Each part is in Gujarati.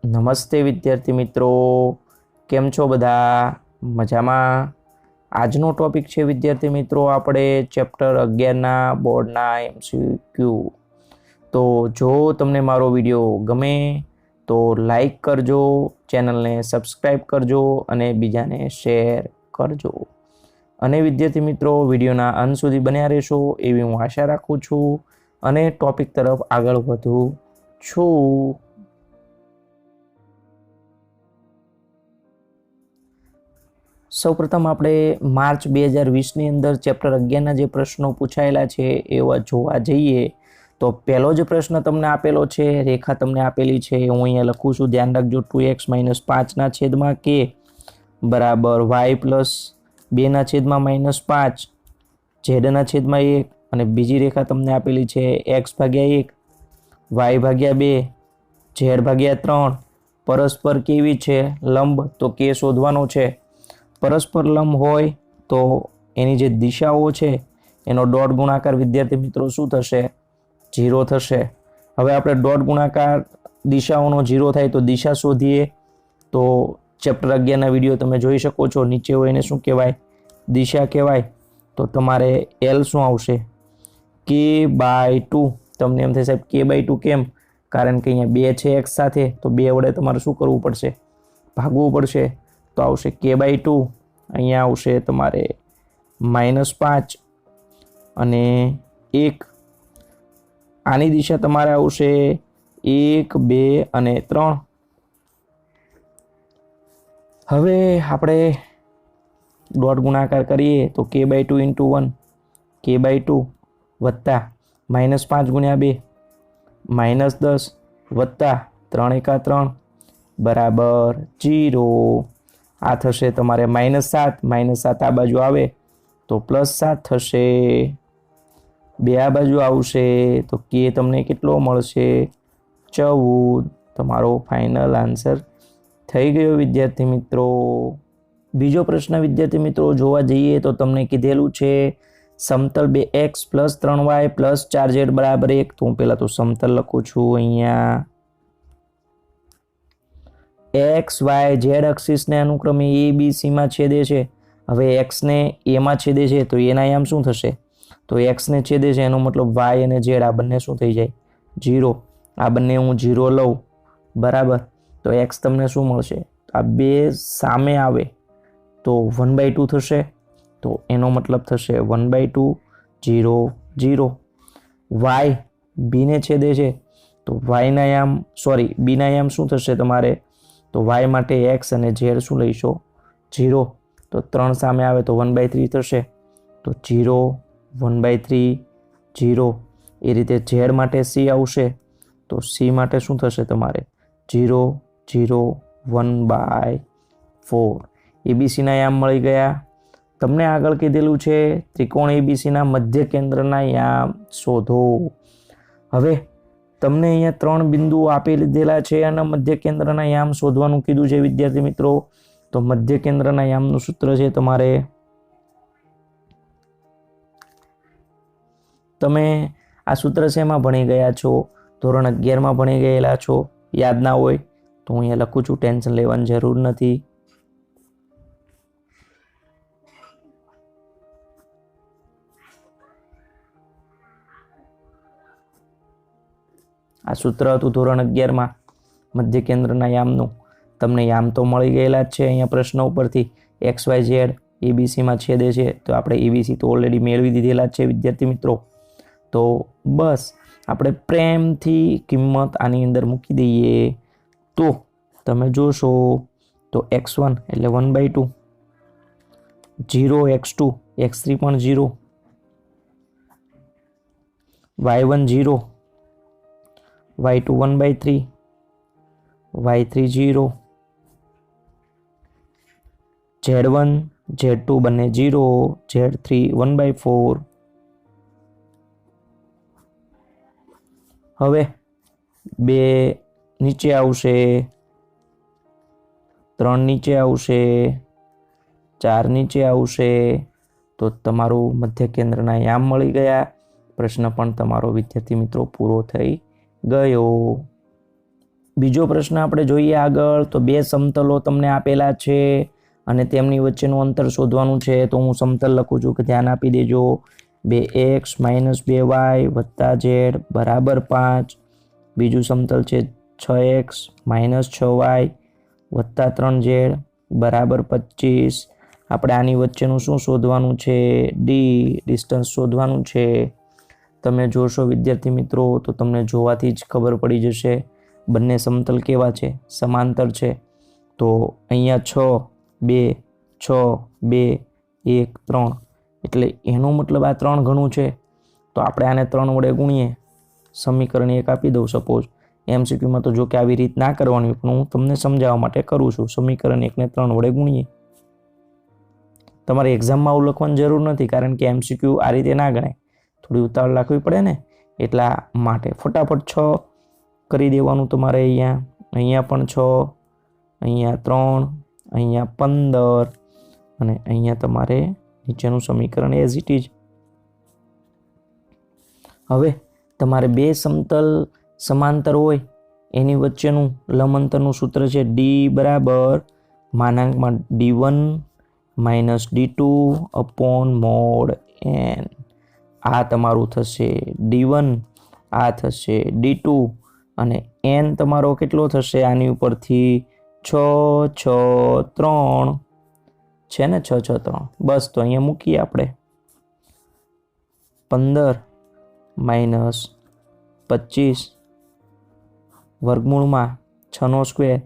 નમસ્તે વિદ્યાર્થી મિત્રો, કેમ છો બધા? મજામાં? આજનો ટોપિક છે વિદ્યાર્થી મિત્રો આપણે ચેપ્ટર 11ના બોર્ડના MCQ. તો જો તમને મારો વિડીયો ગમે તો લાઈક કરજો, ચેનલને સબસ્ક્રાઈબ કરજો અને બીજાને શેર કરજો. અને વિદ્યાર્થી મિત્રો વિડીયોના અંત સુધી બન્યા રહેશો એવી હું આશા રાખું છું અને ટોપિક તરફ આગળ વધું છું. સૌપ્રથમ આપણે માર્ચ 2020ની અંદર ચેપ્ટર 11ના જે પ્રશ્નો પૂછાયેલા છે એવા જોવા જઈએ તો પહેલો જ પ્રશ્ન તમને આપેલો છે, રેખા તમને આપેલી છે, હું અહીંયા લખું છું, ધ્યાન રાખજો. 2x - 5 છેદમાં k બરાબર y પ્લસ 2 છેદમાં -5 z છેદમાં 1 અને બીજી રેખા તમને આપેલી છે x ભાગ્યા 1 y ભાગ્યા 2 z ભાગ્યા 3 પરસ્પર કેવી છે? લંબ. તો k શોધવાનો છે. પરસ્પર લંબ હોય તો એની જે દિશાઓ છે એનો ડોટ ગુણાકાર વિદ્યાર્થી મિત્રો શું થશે? 0 થશે. હવે આપણે ડોટ ગુણાકાર દિશાઓનો 0 થાય તો દિશા શોધીએ. તો ચેપ્ટર 11ના વિડીયો તમે જોઈ શકો છો, નીચે હોય એને શું કહેવાય? દિશા કહેવાય. તો તમારે L શું આવશે? k/2. તમને એમ થાય સાહેબ k/2 કેમ? કારણ કે અહીંયા 2 છે x સાથે, તો 2 વડે તમારે શું કરવું પડશે? ભાગવું પડશે. તો આવશે k/2. અહીંયા આવશે તમારે -5 અને 1. આની દિશા તમારે આવશે 1 2 અને 3. હવે આપણે ડોટ ગુણાકાર કરીએ તો k/2 × 1 k/2 વત્તા -5 × 2 -10 વત્તા 3 × 3 બરાબર 0. આ થશે તમારે -7 આ બાજુ આવે તો +7 થશે. 2 આ બાજુ આવશે તો k તમને કેટલો મળશે? 14. તમારો ફાઇનલ આન્સર થઈ ગયો વિદ્યાર્થી મિત્રો. બીજો પ્રશ્ન વિદ્યાર્થી મિત્રો જોવા જઈએ તો તમને કીધેલું છે સમતલ 2x + 3y + 4z બરાબર 1. તો હું પહેલાં તો સમતલ લખું છું. અહીંયા x y z અક્ષિસને અનુક્રમે a b c માં છેદે છે. હવે x ને a માં છેદે છે તો એના આયામ શું થશે? તો x ને છેદે છે એનો મતલબ y અને z આ બંને શું થઈ જાય? 0. આ બંને હું 0 લઉં બરાબર તો x તમને શું મળશે? આ બે સામે આવે તો 1/2 થશે. તો એનો મતલબ થશે 1/2 0 0. y b ને છેદે છે તો y ના આયામ b ના આયામ શું થશે તમારે? તો y માટે x અને z શું લઈશો? 0. તો 3 સામે આવે તો 1/3 થશે. તો 0 1/3 0. એ રીતે z માટે c આવશે તો c માટે શું થશે તમારે? 0 0 1/4. abc ના યામ મળી ગયા. તમને આગળ કીધેલું છે ત્રિકોણ abc ના મધ્ય કેન્દ્રના યામ શોધો. હવે તમને અહીંયા 3 બિંદુઓ આપી લીધેલા છે અને મધ્ય કેન્દ્રના યામ શોધવાનું કીધું છે વિદ્યાર્થી મિત્રો. તો મધ્ય કેન્દ્રના યામનું સૂત્ર છે તમારે, તમે આ સૂત્ર શેમાં ભણી ગયા છો? ધોરણ 11માં ભણી ગયેલા છો. યાદ ના હોય તો હું અહીંયા લખું છું, ટેન્શન લેવાની જરૂર નથી. આ સૂત્ર હતું ધોરણ 11માં મધ્ય કેન્દ્રના યામનું. તમને યામ તો મળી ગયેલા જ છે અહીંયા પ્રશ્ન ઉપરથી. એક્સ વાય ઝેડ એબીસીમાં છેદે છે તો આપણે એબીસી તો ઓલરેડી મેળવી દીધેલા જ છે વિદ્યાર્થી મિત્રો. તો બસ આપણે પ્રેમથી કિંમત આની અંદર મૂકી દઈએ તો તમે જોશો તો x1 એટલે 1/2, 0 x2 x3 પણ 0, y1 0, y2 1/3, y3 0, z1 z2 બંને 0, z3 1/4. હવે 2 નીચે આવશે, 3 નીચે આવશે, 4 નીચે આવશે તો તમારું મધ્ય કેન્દ્રના યામ મળી ગયા. પ્રશ્ન પણ તમારો વિદ્યાર્થી મિત્રો પૂરો થઈ ગયો. બીજો પ્રશ્ન આપણે જોઈએ આગળ. તો બે સમતલો તમને આપેલા છે અને તેમની વચ્ચેનું અંતર શોધવાનું છે. તો હું સમતલ લખું છું કે ધ્યાન આપી દેજો. 2x - 2y + z બરાબર 5. બીજું સમતલ છે 6x - 6y + 3z બરાબર 25. આપણે આની વચ્ચેનું શું શોધવાનું છે? ડિસ્ટન્સ શોધવાનું છે. તમે જોશો વિદ્યાર્થી મિત્રો તો તમને જોવાથી જ ખબર પડી જશે બંને સમતલ કેવા છે, સમાંતર છે. તો અહીંયા 6 2 6 2 1 3 એટલે એનો મતલબ આ 3 ગણું છે. તો આપણે આને 3 વડે ગુણીએ, સમીકરણ 1 આપી દઉં સપોઝ. MCQમાં તો જો કે આવી રીત ના કરવાની, પણ હું તમને સમજાવવા માટે કરું છું. સમીકરણ 1 ને 3 વડે ગુણીએ. તમારે એક્ઝામમાં આવું લખવાની જરૂર નથી, કારણ કે MCQ આ રીતે ના ગણાય, થોડી ઉતાવળ રાખવી પડે ને, એટલા માટે ફટાફટ 6 કરી દેવાનું તમારે. અહીંયા પણ 6, અહીંયા 3, અહીંયા 15 અને અહીંયા તમારે નીચેનું સમીકરણ એઝ ઇટ ઇઝ. હવે તમારે બે સમતલ સમાંતર હોય એની વચ્ચેનું લંબ અંતરનું સૂત્ર છે D બરાબર -D1 - D2 / n. આ તમારું થશે D1, આ થશે D2 અને n તમારો કેટલો થશે આની ઉપરથી? 6 6 3 છે ને, 6 6 3. બસ તો અહીંયા મૂકીએ આપણે. 15 - 25 વર્ગમૂળમાં 6²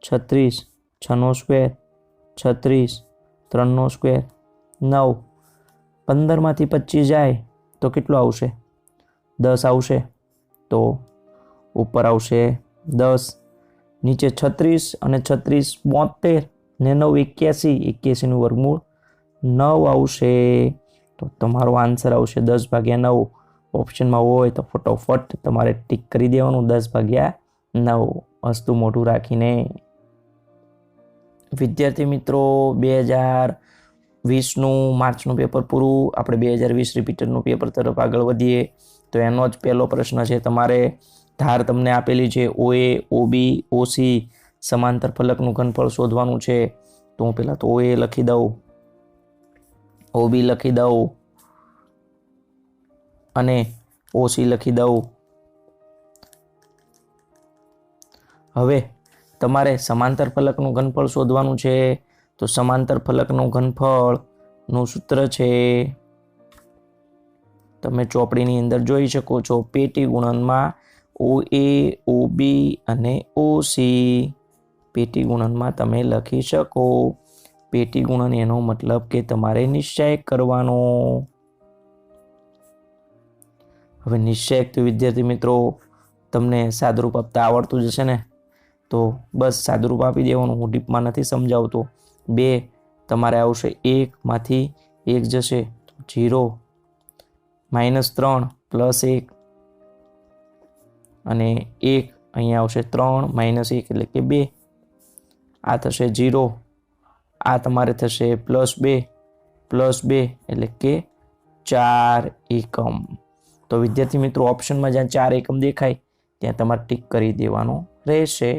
36, 6² 36, 3² 9. 15માંથી 25 જાય તો કેટલું આવશે? 10 આવશે. તો ઉપર આવશે 10, નીચે 36 અને 36 72 ને 9 81, 81નું વર્ગમૂળ 9 આવશે. તો તમારો આન્સર આવશે 10/9. ઓપ્શનમાં હોય તો ફટોફટ તમારે ટીક કરી દેવાનું 10/9 હસતું મોઢું રાખીને. વિદ્યાર્થી મિત્રો 2020નું માર્ચનું પેપર પૂરું. આપણે 2020 રિપીટરનું પેપર તરફ આગળ વધીએ. તો એનો જ પહેલો પ્રશ્ન છે તમારે. ધાર તમને આપેલી છે OA, OB, OC સમાંતર ફલકનું ઘનફળ શોધવાનું છે. તો હું પહેલાં તો OA લખી દઉં, OB લખી દઉં અને OC લખી દઉં. હવે તમારે સમાંતર ફલકનું ઘનફળ શોધવાનું છે. તો સમાંતર ફલકનું ઘનફળનું સૂત્ર છે, તમે ચોપડીની અંદર જોઈ શકો છો, પેટી ગુણનમાં OA, OB અને OC. પેટી ગુણનમાં તમે લખી શકો. પેટી ગુણન એનો મતલબ કે તમારે નિશ્ચય કરવાનો. હવે નિશ્ચય તો વિદ્યાર્થી મિત્રો તમને સાદુરૂપ આપતા આવડતું જ હશે ને, તો બસ સાદુરૂપ આપી દેવાનું. હું ડીપમાં નથી સમજાવતો. 2 તમારે આવશે 1 માંથી 1 જશે 0, -3 +1 અને 1 અહીંયા આવશે 3 - 1 એટલે કે 2. આ થશે 0, આ તમારે થશે +2 એટલે કે 4 એકમ. તો વિદ્યાર્થી મિત્રો ઓપ્શનમાં જ્યાં 4 એકમ દેખાય ત્યાં તમારે ટીક કરી દેવાનો રહેશે.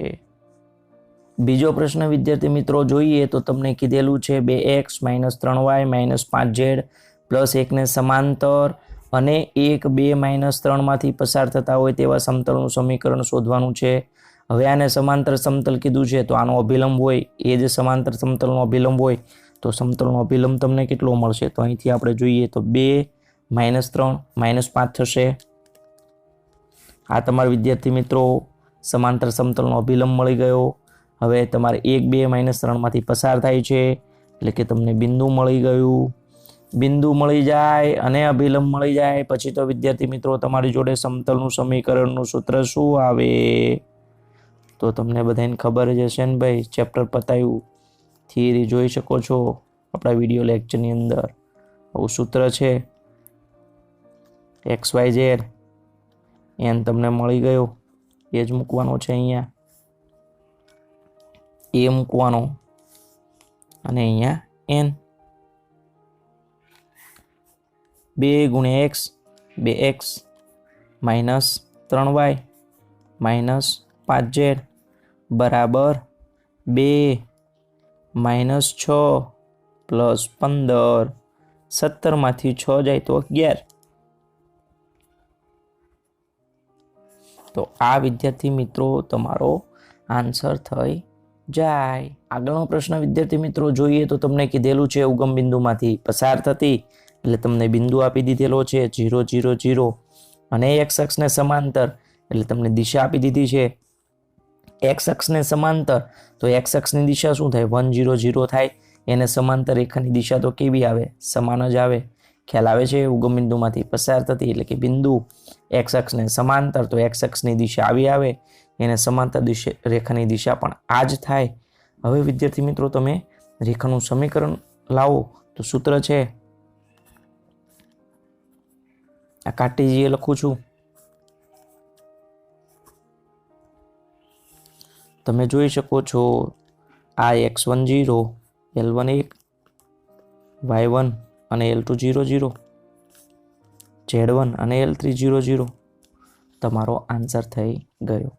બીજો પ્રશ્ન વિદ્યાર્થી મિત્રો જોઈએ તો તમને કીધેલું છે 2x - 3y - 5z + 1 ને સમાંતર અને 1 2 - 3 માંથી પસાર થતા હોય તેવા સમતલનું સમીકરણ શોધવાનું છે. હવે આને સમાંતર સમતલ કીધું છે, તો આનો અભિલંબ હોય એ જ સમાંતર સમતલનો અભિલંબ હોય તો સમતલનો અભિલંબ તમને કેટલો મળશે? તો અહીંથી આપણે જોઈએ તો 2 - 3 -5 થશે. આ તમારા વિદ્યાર્થી મિત્રો સમાંતર સમતલનો અભિલંબ મળી ગયો. હવે તમારે 1 2 - 3 માંથી પસાર થાય છે એટલે કે તમને બિંદુ મળી ગયું. બિંદુ મળી જાય અને અભિલંબ મળી જાય પછી તો વિદ્યાર્થી મિત્રો તમારી જોડે સમતલનું સમીકરણનું સૂત્ર શું આવે? તો તમને બધાને ખબર જ હશે ને ભાઈ. ચેપ્ટર પતાવ્યું, થિયરી જોઈ શકો છો આપણા વિડીયો લેક્ચરની અંદર. આવું સૂત્ર છે XYZ. n તમને મળી ગયો, એ જ મૂકવાનો છે. અહીંયા A મૂકવાનો અને અહીંયા n. 2 × x 2x - 3y - 5z બરાબર 2 -6 + 15 17માંથી 6 જાય તો 11. તો આ વિદ્યાર્થી મિત્રો તમારો આન્સર થઈ જાય. આગળનો પ્રશ્ન વિદ્યાર્થી મિત્રો જોઈએ તો તમને કીધેલું છે ઉગમ બિંદુમાંથી પસાર થતી, એટલે તમને બિંદુ આપી દીધેલો છે 0 0 0 અને x અક્ષને સમાંતર, એટલે તમને દિશા આપી દીધી છે x અક્ષને સમાંતર. તો x અક્ષની દિશા શું થાય? 1 0 0 થાય. એને સમાંતર રેખાની દિશા તો કેવી આવે? સમાન જ આવે. ખ્યાલ આવે છે? ઉગમ બિંદુમાંથી પસાર થતી એટલે કે બિંદુ x અક્ષને સમાંતર, તો x અક્ષની દિશા આવી આવે, એને સમાંતર રેખાની દિશા પણ આ જ થાય. હવે વિદ્યાર્થી મિત્રો તમે રેખાનું સમીકરણ લાવો તો સૂત્ર છે આ કાર્ટેશિયન લખું છું. તમે જોઈ શકો છો આ x1 0, L1 1, y1 અને L2 0 0, Z1 અને L3 0 0 તમારો આન્સર થઈ ગયો.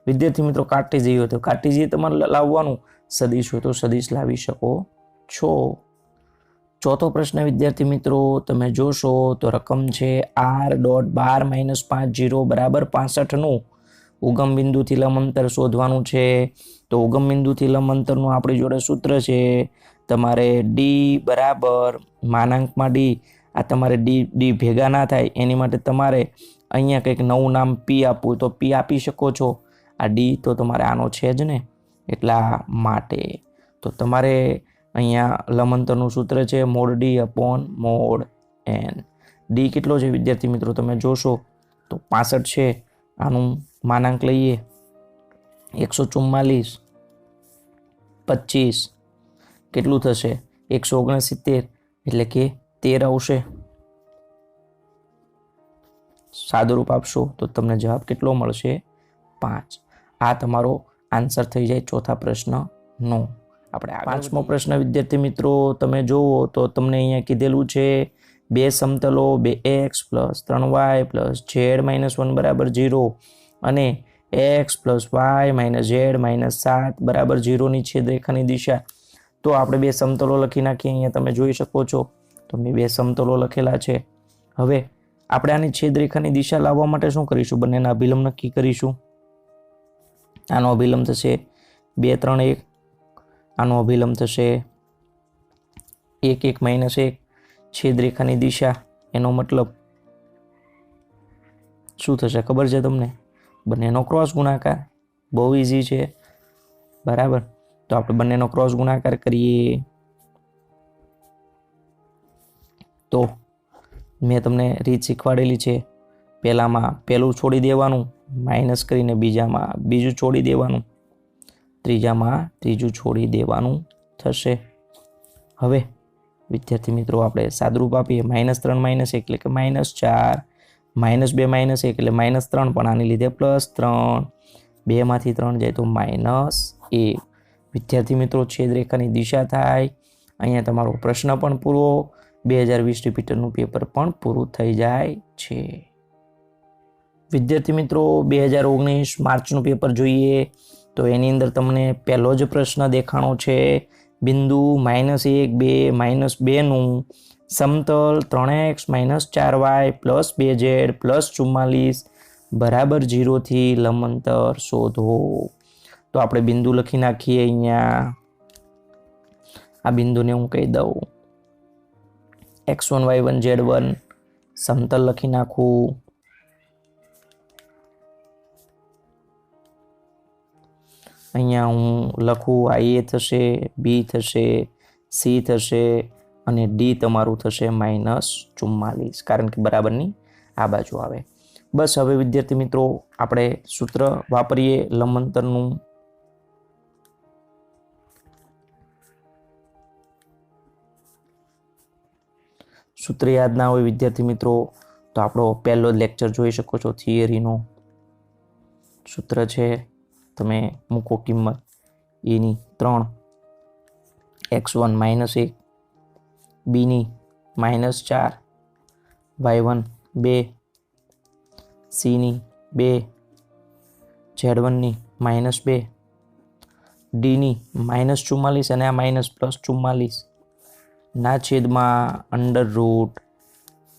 વિદ્યાર્થી મિત્રો કાર્ટેશિયન તો કાર્ટેશિયન તમારે લાવવાનું, સદિશ હોય તો સદિશ લાવી શકો છો. ચોથો પ્રશ્ન વિદ્યાર્થી મિત્રો તમે જોશો તો રકમ છે r.12 - 5 0 = 65 ઉગમ બિંદુથી લંબ અંતર શોધવાનું છે. તો ઉગમ બિંદુથી લંબ અંતરનું આપણી જોડે સૂત્ર છે તમારે d બરાબર માનાંકમાં d, આ તમારે d ભેગા ના થાય એની માટે તમારે અહીંયા કંઈક નવું નામ p આપવું તો p આપી શકો છો. આ d તો તમારે આનો છે જ ને, એટલા માટે તો તમારે અહીંયા લંબ અંતરનું સૂત્ર છે mod d/mod n. d કેટલો છે વિદ્યાર્થી મિત્રો તમે જોશો તો 65 છે. આનું માનાંક લઈએ 144 25 કેટલું થશે? 169 એટલે કે 13 આવશે. સાદુરૂપ આપશો તો તમને જવાબ કેટલો મળશે? 5. આ તમારો આન્સર થઈ જાય ચોથા પ્રશ્નનો. આપણે પાંચમો પ્રશ્ન વિદ્યાર્થી મિત્રો તમે જુઓ તો તમને અહીંયા કીધેલું છે બે સમતલો 2x + 3y + z - 1 = 0 અને x + y - z - 7 = 0 ની છેદરેખાની દિશા. તો આપણે બે સમતલો લખી નાખીએ. અહીંયા તમે જોઈ શકો છો તો મેં બે સમતલો લખેલા છે. હવે આપણે આની છેદરેખાની દિશા લાવવા માટે શું કરીશું? બંનેના અભિલંબ નક્કી કરીશું. આનો અભિલંબ થશે 2 3 1, આનો અભિલંબ થશે 1 1 - 1. છેદરેખાની દિશા એનો મતલબ શું થશે ખબર છે તમને? બંનેનો ક્રોસ ગુણાકાર. બહુ ઈઝી છે બરાબર. તો આપણે બંનેનો ક્રોસ ગુણાકાર કરીએ તો મેં તમને રીત શીખવાડેલી છે. પહેલામાં પહેલું છોડી દેવાનું, માઇનસ કરીને બીજામાં બીજું છોડી દેવાનું, ત્રીજામાં ત્રીજું છોડી દેવાનું થશે. હવે વિદ્યાર્થી મિત્રો આપણે સાદરૂપ આપીએ -3 - 1 એટલે કે -4, -2 - 1 એટલે -3 પણ આની લીધે +3, 2 માંથી 3 જાય તો -1. વિદ્યાર્થી મિત્રો છેદરેખાની દિશા થાય. અહીંયા તમારો પ્રશ્ન પણ પૂરો, 2020 રિપીટરનું પેપર પણ પૂરું થઈ જાય છે. વિદ્યાર્થી મિત્રો 2019 માર્ચનું પેપર જોઈએ તો એની અંદર તમને પહેલો જ પ્રશ્ન દેખાણો છે બિંદુ -1 2 -2 નું સમતલ 3x - 4y + 2z + 44 બરાબર 0 થી લંબ અંતર શોધો. તો આપણે બિંદુ લખી નાખીએ. અહીંયા આ બિંદુને હું કહી દઉં x1 y1 z1. સમતલ લખી નાખું. અહીંયા હું લખું IA થશે, B થશે, C થશે અને D તમારું થશે -44, કારણ કે બરાબરની આ બાજુ આવે. બસ હવે વિદ્યાર્થી મિત્રો આપણે સૂત્ર વાપરીએ લંબ અંતરનું. સૂત્ર યાદ ના હોય વિદ્યાર્થી મિત્રો તો આપણો પહેલો લેક્ચર જોઈ શકો છો થિયરીનો. સૂત્ર છે તમે મૂકો કિંમત એની 3, x1 -1, bની -4, y1 2, cની 2, Z1ની -2, Dની -44 અને આ +44 ના છેદમાં √3²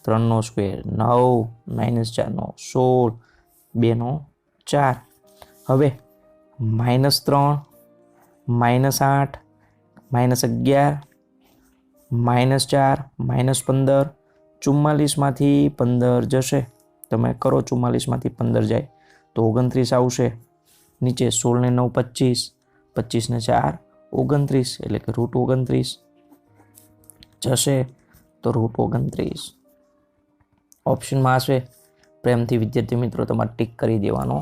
9 -4 16 2 4. હવે -3 -8 -11 -4 -15 44માંથી 15 જશે. તમે કરો 44માંથી 15 જાય તો 29 આવશે. નીચે 16 ને 9 25, 25 ને 4 29 એટલે કે √29 જશે તો √29 ઓપ્શનમાં હશે. પ્રેમથી વિદ્યાર્થી મિત્રો તમારે ટીક કરી દેવાનો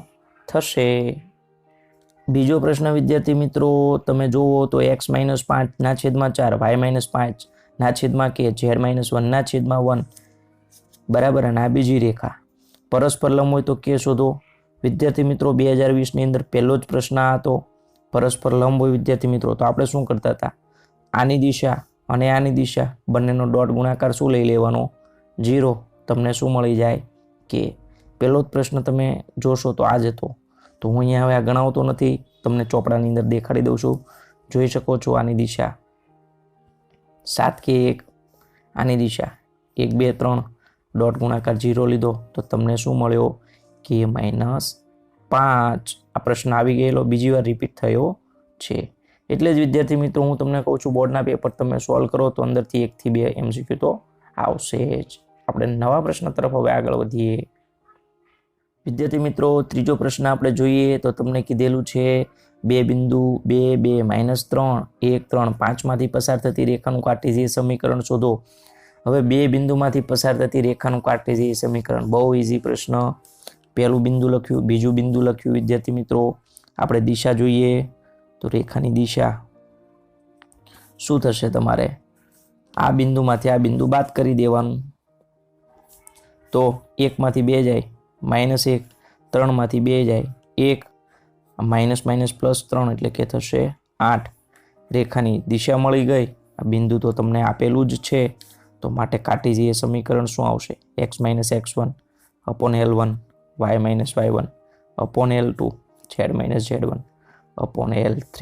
થશે. બીજો પ્રશ્ન વિદ્યાર્થી મિત્રો તમે જુઓ તો x-5 ના છેદમાં 4 y-5 ના છેદમાં k z-1 ના છેદમાં 1 બરાબર. અને આ બીજી રેખા પરસ્પર લંબ હોય તો કે શોધો. વિદ્યાર્થી મિત્રો 2020ની અંદર પહેલો જ પ્રશ્ન હતો પરસ્પર લંબ હોય વિદ્યાર્થી મિત્રો તો આપણે શું કરતા હતા, આની દિશા અને આની દિશા બંનેનો ડોટ ગુણાકાર શું લઈ લેવાનો 0. તમને શું મળી જાય કે પહેલો જ પ્રશ્ન તમે જોશો તો આ જ હતો. તો હું અહીંયા હવે આ ગણાવતો નથી, તમને ચોપડાની અંદર દેખાડી દઉં છું. જોઈ શકો છો આની દિશા 7 કે 1, આની દિશા 1 2 3 ડોટ ગુણાકાર 0 લીધો તો તમને શું મળ્યો કે -5. આ પ્રશ્ન આવી ગયેલો, બીજી વાર રિપીટ થયો છે. એટલે જ વિદ્યાર્થી મિત્રો હું તમને કહું છું બોર્ડના પેપર તમે સોલ્વ કરો તો અંદરથી 1 થી 2 MCQ તો આવશે જ. આપણે નવા પ્રશ્ન તરફ હવે આગળ વધીએ. વિદ્યાર્થી મિત્રો ત્રીજો પ્રશ્ન આપણે જોઈએ તો તમને કીધેલું છે 2 બિંદુ 2 2 -3 1 3 5 માંથી પસાર થતી રેખાનું કાર્ટેશિયન સમીકરણ શોધો. હવે 2 બિંદુમાંથી પસાર થતી રેખાનું કાર્ટેશિયન સમીકરણ બહુ ઈઝી પ્રશ્ન. પહેલું બિંદુ લખ્યું, બીજું બિંદુ લખ્યું વિદ્યાર્થી મિત્રો. આપણે દિશા જોઈએ તો રેખાની દિશા શું થશે, તમારે આ બિંદુમાંથી આ બિંદુ બાદ કરી દેવાનું તો 1 માંથી 2 જાય -1, 3 માંથી 2 જાય 1, -+3 એટલે કે થશે 8. રેખાની દિશા મળી ગઈ. આ બિંદુ તો તમને આપેલું જ છે તો માટે કાર્ટેશિયન સમીકરણ શું આવશે x - x1 / L1 y - y1 / L2 z - z1 / L3.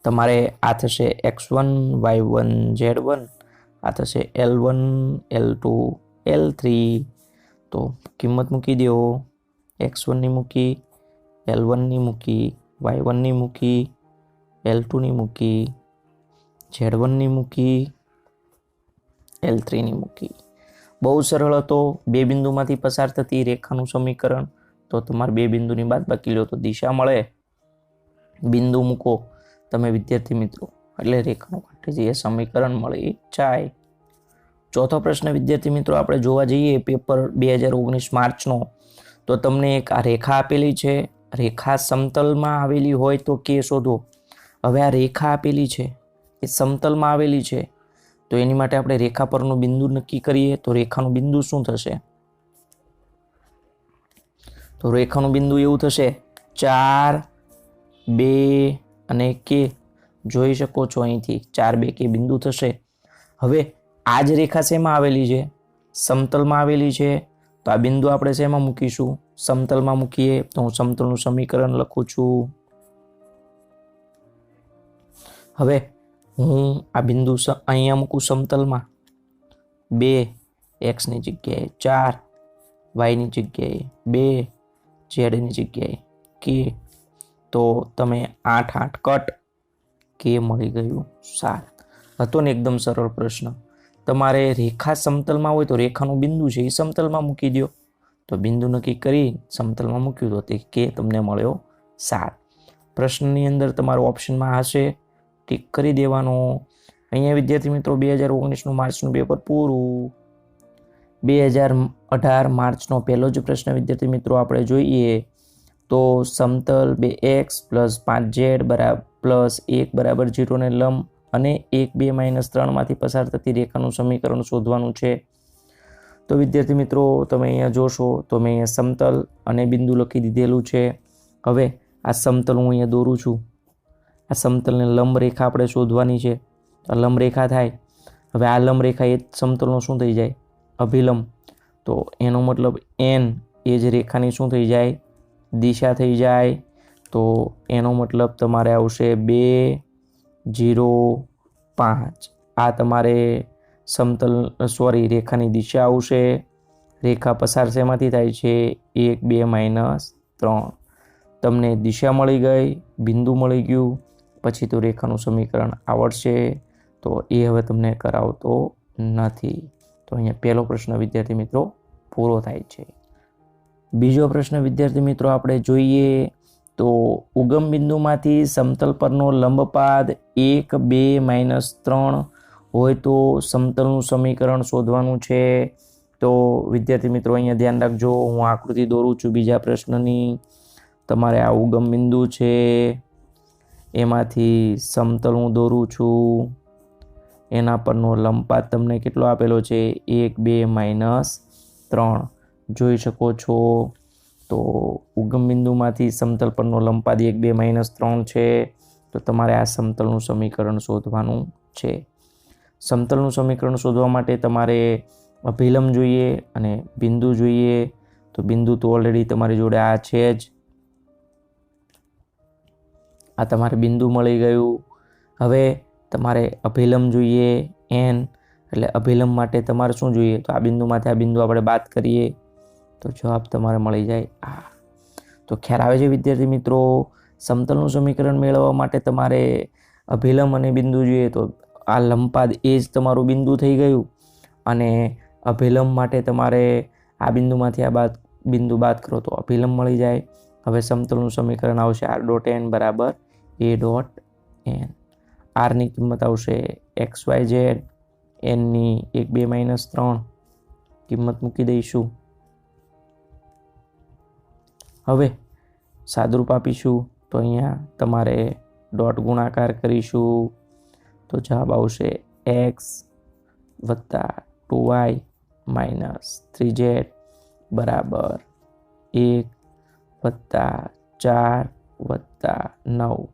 તમારે આ થશે x1 y1 z1, આ થશે L1 L2 L3. તો કિંમત મૂકી દો, x1 ની મૂકી, L1 ની મૂકી, y1 ની મૂકી, L2 ની મૂકી, z1 ની મૂકી, L3 ની મૂકી. બહુ સરળ હતો. 2 બિંદુમાંથી પસાર થતી રેખાનું સમીકરણ તો તમારે 2 બિંદુની બાદબાકી લો તો દિશા મળે. બિંદુ મૂકો તમે વિદ્યાર્થી મિત્રો એટલે રેખાનું કાર્ટેશિયન સમીકરણ મળી જાય. ચોથો પ્રશ્ન વિદ્યાર્થી મિત્રો આપણે જોવા જઈએ પેપર 2019 માર્ચનો તો તમને એક આ રેખા આપેલી છે. રેખા સમતલમાં આવેલી હોય તો કે શોધો. હવે આ રેખા આપેલી છે એ સમતલમાં આવેલી છે તો એની માટે આપણે રેખા પરનું બિંદુ નક્કી કરીએ તો રેખાનું બિંદુ શું થશે, તો રેખાનું બિંદુ એવું થશે 4 2 અને k. જોઈ શકો છો અહીંથી 4 2 k બિંદુ થશે. હવે આ જ રેખા શેમાં આવેલી છે, સમતલમાં આવેલી છે તો આ બિંદુ આપણે શેમાં મૂકીશું, સમતલમાં મૂકીએ તો હું સમતલનું સમીકરણ લખું છું. હવે હું આ બિંદુ અહીંયા મૂકું સમતલમાં 2 x ની જગ્યાએ 4 y ની જગ્યાએ 2 z ની જગ્યાએ k. તો તમે 8 8 કટ k મળી ગયું 7. હતો ને એકદમ સરળ પ્રશ્ન. તમારે રેખા સમતલમાં હોય તો રેખાનું બિંદુ છે એ સમતલમાં મૂકી દો તો બિંદુ નક્કી કરી સમતલમાં મૂક્યું તો તે k તમને મળ્યો 7. પ્રશ્નની અંદર તમારો ઓપ્શનમાં હશે ટીક કરી દેવાનો. અહીંયા વિદ્યાર્થી મિત્રો 2019નું માર્ચનું પેપર પૂરું. 2018 માર્ચનો પહેલો જ પ્રશ્ન વિદ્યાર્થી મિત્રો આપણે જોઈએ તો સમતલ 2x + 5z + 1 = 0 ને લંબ અને 1 2 - 3 માંથી પસાર થતી રેખાનું સમીકરણ શોધવાનું છે. તો વિદ્યાર્થી મિત્રો તમે અહીંયા જોશો તો મેં અહીંયા સમતલ અને બિંદુ લખી દીધેલું છે. હવે આ સમતલ હું અહીંયા દોરું છું. આ સમતલને લંબ રેખા આપણે શોધવાની છે. આ લંબ રેખા થાય. હવે આ લંબ રેખા એ સમતલનો શું થઈ જાય, અભિલંબ. તો એનો મતલબ n એ જ રેખાની શું થઈ જાય, દિશા થઈ જાય તો એનો મતલબ તમારે આવશે 2, 0, 5. આ તમારે રેખાની દિશા આવશે. રેખા પસાર શેમાંથી થાય છે? 1, 2, -3. તમને દિશા મળી ગઈ, બિંદુ મળી ગયું, પછી તો રેખાનું સમીકરણ આવડશે. તો એ હવે તમને કરાવતો નથી. તો અહીંયા પહેલો પ્રશ્ન વિદ્યાર્થી મિત્રો પૂરો થાય છે. બીજો પ્રશ્ન વિદ્યાર્થી મિત્રો આપણે જોઈએ તો ઉગમ બિંદુમાંથી સમતલ પરનો લંબપાદ 1, 2, -3 હોય તો સમતલનું સમીકરણ શોધવાનું છે. તો વિદ્યાર્થી મિત્રો અહીંયા ધ્યાન રાખજો, હું આકૃતિ દોરું છું બીજા પ્રશ્નની. તમારે આ ઉગમ બિંદુ છે, એમાંથી સમતલ હું દોરું છું, એના પરનો લંબપાદ તમને કેટલો આપેલો છે? 1, 2, -3. જોઈ શકો છો. તો ઉગમ બિંદુમાંથી સમતલ પરનો લંબપાદ 1, 2, -3 છે. તો તમારે આ સમતલનું સમીકરણ શોધવાનું છે. સમતલનું સમીકરણ શોધવા માટે તમારે અભિલંબ જોઈએ અને બિંદુ જોઈએ. તો બિંદુ તો ઓલરેડી તમારી જોડે આ છે જ. આ તમારે બિંદુ મળી ગયું. હવે તમારે અભિલંબ જોઈએ n, એટલે અભિલંબ માટે તમારે શું જોઈએ? તો આ બિંદુમાંથી આ બિંદુ આપણે બાદ કરીએ તો જવાબ તમારે મળી જાય આ. તો ખ્યાલ આવે છે વિદ્યાર્થી મિત્રો? સમતલનું સમીકરણ મેળવવા માટે તમારે અભિલંબ અને બિંદુ જોઈએ. તો આ લંબપાદ એ જ તમારું બિંદુ થઈ ગયું, અને અભિલંબ માટે તમારે આ બિંદુમાંથી આ બિંદુ બાદ કરો તો અભિલંબ મળી જાય. હવે સમતલનું સમીકરણ આવશે r.n બરાબર a.n. r ની કિંમત આવશે xyz, n ની 1, 2, -3 કિંમત મૂકી દઈશું. હવે સાદુરૂપ આપીશું તો અહીંયા તમારે ડોટ ગુણાકાર કરીશું તો જવાબ આવશે x + 2y - 3z બરાબર 1 + 4 + 9.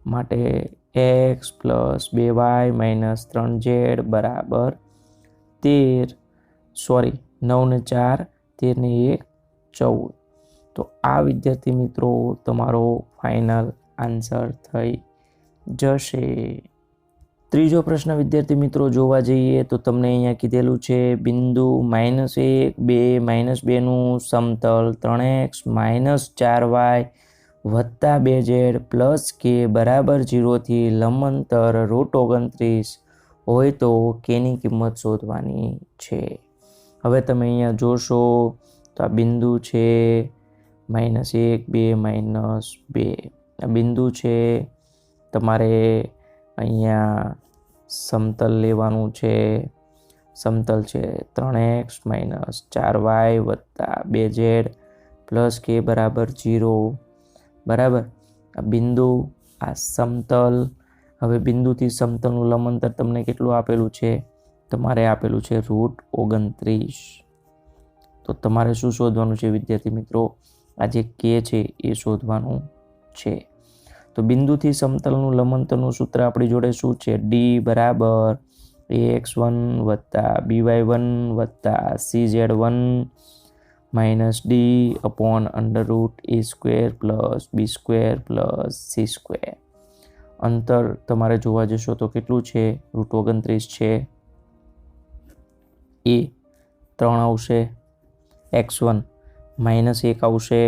માટે x + 2y - 3z બરાબર 13. 9 ને 4, 13 ને 1, 14. તો આ વિદ્યાર્થી મિત્રો તમારો ફાઇનલ આન્સર થઈ જશે. ત્રીજો પ્રશ્ન વિદ્યાર્થી મિત્રો જોવા જઈએ તો તમને અહીંયા કીધેલું છે બિંદુ -1, 2, -2 નું સમતલ 3x - 4y + 2z + k બરાબર 0 થી લંબ અંતર √29 હોય તો kની કિંમત શોધવાની છે. હવે તમે અહીંયા જોશો તો આ બિંદુ છે -1, 2, -2. આ બિંદુ છે. તમારે અહીંયા સમતલ લેવાનું છે. સમતલ છે 3x - 4y + 2z + k બરાબર 0. બરાબર. આ બિંદુ, આ સમતલ. હવે બિંદુથી સમતલનું લંબ અંતર તમને કેટલું આપેલું છે? તમારે આપેલું છે √29. તો તમારે શું શોધવાનું છે વિદ્યાર્થી મિત્રો? આ જે k છે એ શોધવાનું છે. તો બિંદુથી સમતલનું લંબ અંતરનું સૂત્ર આપણી જોડે શું છે? d બરાબર ax1 + by1 + cz1 - d upon √a² + b² + c². અંતર તમારે જોવા જશો તો કેટલું છે? √29 છે. a 3 આવશે, x1 -1 આવશે,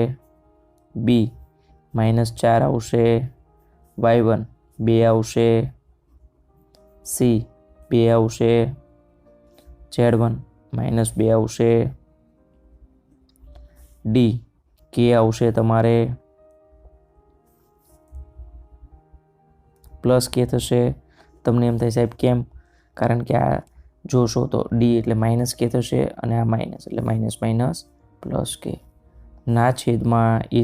b -4 આવશે, y1 2 આવશે, c 2 આવશે, z1 -2 આવશે, d k આવશે તમારે પ્લસ k થશે. તમને એમ થાય સાહેબ કેમ? કારણ કે આ જોશો તો d એટલે -k થશે અને આ માઇનસ એટલે માઇનસ પ્લસ k ના છેદમાં a²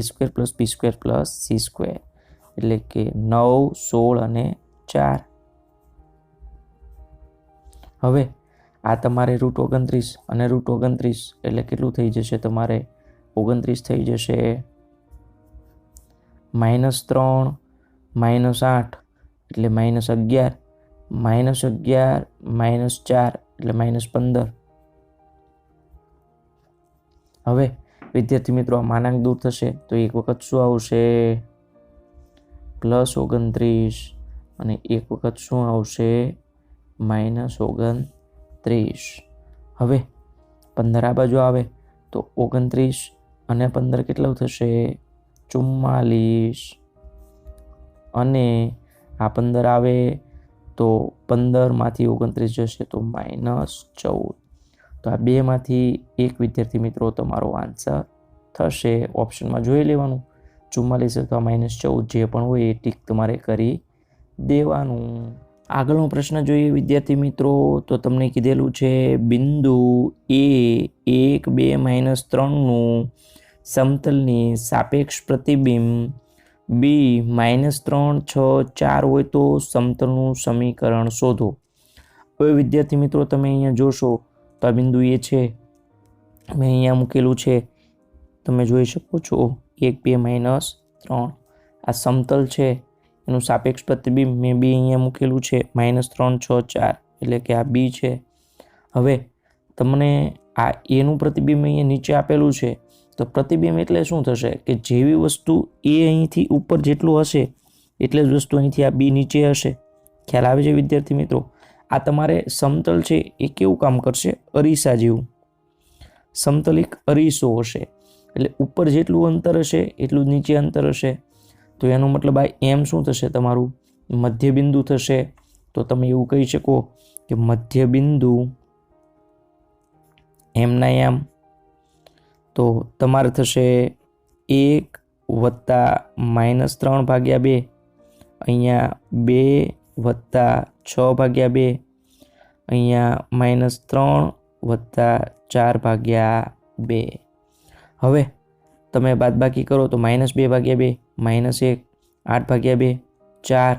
+ b² + c², એટલે કે 9, 16 અને 4. હવે આ તમારે √29 અને √29 એટલે કેટલું થઈ જશે? તમારે 29 થઈ જશે. -3 -8 એટલે -11, -11 -4 એટલે -15. હવે વિદ્યાર્થી મિત્રો આ માનાંક દૂર થશે તો એક વખત શું આવશે +29 અને એક વખત શું આવશે -29. હવે 15 આ બાજુ આવે તો 29 અને 15 કેટલું થશે 44 અને આ 15 આવે તો 15 માંથી 29 જશે તો -14. તો આ બેમાંથી એક વિદ્યાર્થી મિત્રો તમારો આન્સર થશે. ઓપ્શનમાં જોઈ લેવાનું 44 અથવા -14 જે પણ હોય એ ટીક તમારે કરી દેવાનું. આગળનો પ્રશ્ન જોઈએ વિદ્યાર્થી મિત્રો તો તમને કીધેલું છે બિંદુ A 1 2 -3નું સમતલની સાપેક્ષ પ્રતિબિંબ B -3 6 4 હોય તો સમતલનું સમીકરણ શોધો. હવે વિદ્યાર્થી મિત્રો તમે અહીંયા જોશો તો આ બિંદુ એ છે મેં અહીંયા મૂકેલું છે તમે જોઈ શકો છો 1 2 -3 આ સમતલ છે એનું સાપેક્ષ પ્રતિબિંબ મેં બી અહીંયા મૂકેલું છે -3 6 4 એટલે કે આ બી છે. હવે તમને આ એનું પ્રતિબિંબ અહીંયા નીચે આપેલું છે તો પ્રતિબિંબ એટલે શું થશે કે જેવી વસ્તુ એ અહીંથી ઉપર જેટલું હશે એટલે જ વસ્તુ અહીંથી આ બી નીચે હશે. ખ્યાલ આવે છે વિદ્યાર્થી મિત્રો? આ તમારે સમતલ છે એ કેવું કામ કરશે અરીસા જેવું. સમતલ એક અરીસો હશે એટલે ઉપર જેટલું અંતર હશે એટલું નીચે અંતર હશે તો એનો મતલબ આ એમ શું થશે તમારું મધ્ય બિંદુ થશે. તો તમે એવું કહી શકો કે મધ્ય બિંદુ એમના એમ તો તમારે થશે 1 વત્તા -3/2 અહીંયા 2 વત્તા 6/2 અહીંયા -3 વત્તા 4/2. હવે તમે બાદબાકી કરો તો -2/2 -1 8/2 4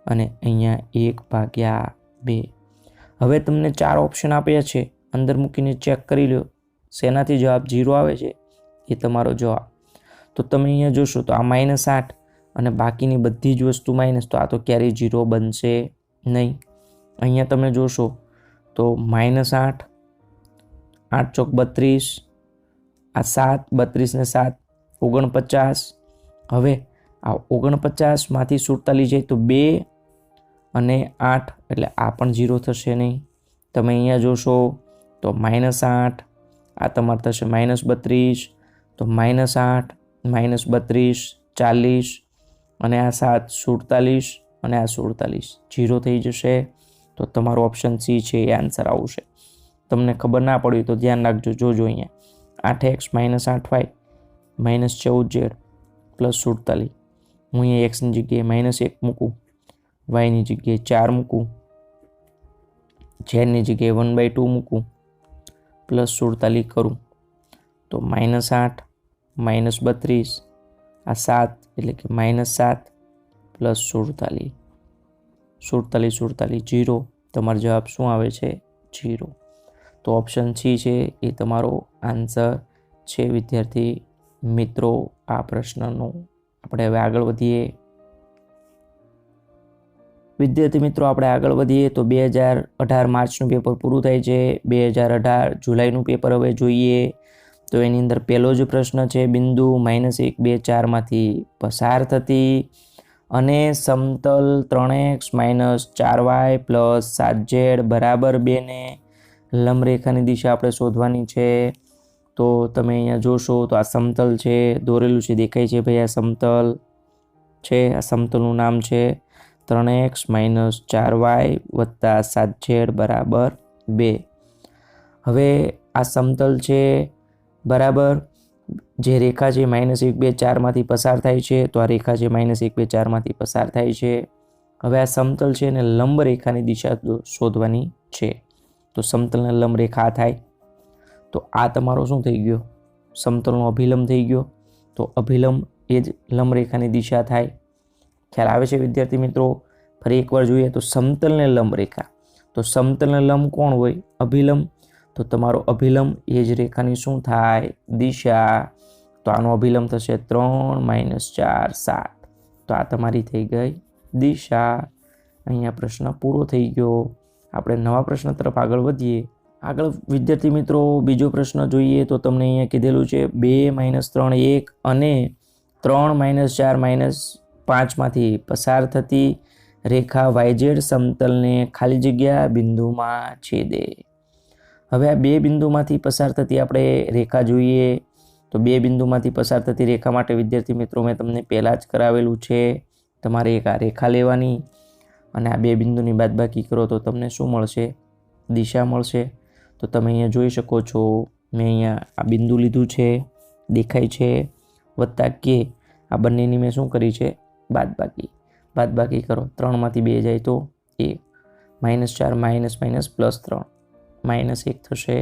અને અહીંયા 1/2. હવે તમને 4 ઓપ્શન આપ્યા છે અંદર મૂકીને ચેક કરી લો શેનાથી જવાબ 0 આવે છે એ તમારો જવાબ. તો તમે અહીંયા જોશો તો આ -8 અને બાકીની બધી જ વસ્તુ માઇનસ તો આ તો ક્યારેય 0 બનશે નહીં. અહીંયા તમે જોશો તો -8 8 ચોક 32 આ 7 32 ને 7 49. હવે આ 49 માંથી 47 જાય તો 2 અને 8 એટલે આ પણ 0 થશે નહીં. તમે અહીંયા જોશો તો -8 આ તમારે થશે -32 તો -8 -32 40 અને આ 7 47 અને આ 47 0 થઈ જશે. તો તમારો ઓપ્શન સી છે એ આન્સર આવશે. તમને ખબર ના પડી તો ધ્યાન રાખજો. જોજો અહીંયા 8x - 8y -14z +47 હું અહીંયા x ની જગ્યાએ -1 મૂકું y ની જગ્યાએ 4 મૂકું z ની જગ્યાએ 1/2 મૂકું +47 કરું તો -8 -32 આ 7 એટલે કે -7 +47 47 0 તમારો જવાબ શું આવે છે 0. તો ઓપ્શન સી છે એ તમારો આન્સર છે વિદ્યાર્થી મિત્રો આ પ્રશ્નનો. આપણે હવે આગળ વધીએ વિદ્યાર્થી મિત્રો આપણે આગળ વધીએ તો 2018 માર્ચનું પેપર પૂરું થાય છે. 2018 જુલાઈનું પેપર હવે જોઈએ તો એની અંદર પહેલો જ પ્રશ્ન છે બિંદુ -1 2 4 માંથી પસાર થતી અને સમતલ 3x - 4y + 7z = 2 ને લંબરેખાની દિશા આપણે શોધવાની છે. તો તમે અહીંયા જોશો તો આ સમતલ છે દોરેલું છે દેખાય છે ભાઈ આ સમતલ છે. આ સમતલનું નામ છે 3x - 4y + 7z = 2. હવે આ સમતલ છે બરાબર જે રેખા છે -1 2 4 માંથી પસાર થાય છે તો આ રેખા છે -1 2 4 માંથી પસાર થાય છે. હવે આ સમતલ છે ને લંબ રેખાની દિશા શોધવાની છે. તો સમતલને લંબ રેખા થાય તો આ તમારો શું થઈ ગયો સમતલનો અભિલંબ થઈ ગયો. તો અભિલંબ એ જ લંબ રેખાની દિશા થાય. ખ્યાલ આવે છે વિદ્યાર્થી મિત્રો? ફરી એકવાર જોઈએ તો સમતલને લંબ રેખા તો સમતલને લંબ કોણ હોય અભિલંબ. તો તમારો અભિલંબ એ જ રેખાની શું થાય દિશા. તો આનો અભિલંબ થશે 3 - 4 7. તો આ તમારી થઈ ગઈ દિશા. અહીંયા પ્રશ્ન પૂરો થઈ ગયો. આપણે નવા પ્રશ્ન તરફ આગળ વધીએ આગળ વિદ્યાર્થી મિત્રો બીજો પ્રશ્ન જોઈએ તો તમને અહીંયા કીધેલું છે 2 - 3 1 અને 3 - 4 - 5માંથી પસાર થતી રેખા YZ સમતલને ખાલી જગ્યા બિંદુમાં છેદે. હવે આ બે બિંદુમાંથી પસાર થતી આપણે રેખા જોઈએ તો બે બિંદુમાંથી પસાર થતી રેખા માટે વિદ્યાર્થી મિત્રો મેં તમને પહેલાં જ કરાવેલું છે. તમારે એક આ રેખા લેવાની અને આ બે બિંદુની બાદબાકી કરો તો તમને શું મળશે? દિશા મળશે. તો તમે અહીંયા જોઈ શકો છો મેં અહીંયા આ બિંદુ લીધું છે, દેખાય છે, વત્તા કે આ બંનેની મેં શું કરી છે? બાદબાકી કરો. 3માંથી 2 જાય તો 1 -4 - +3 -1 થશે.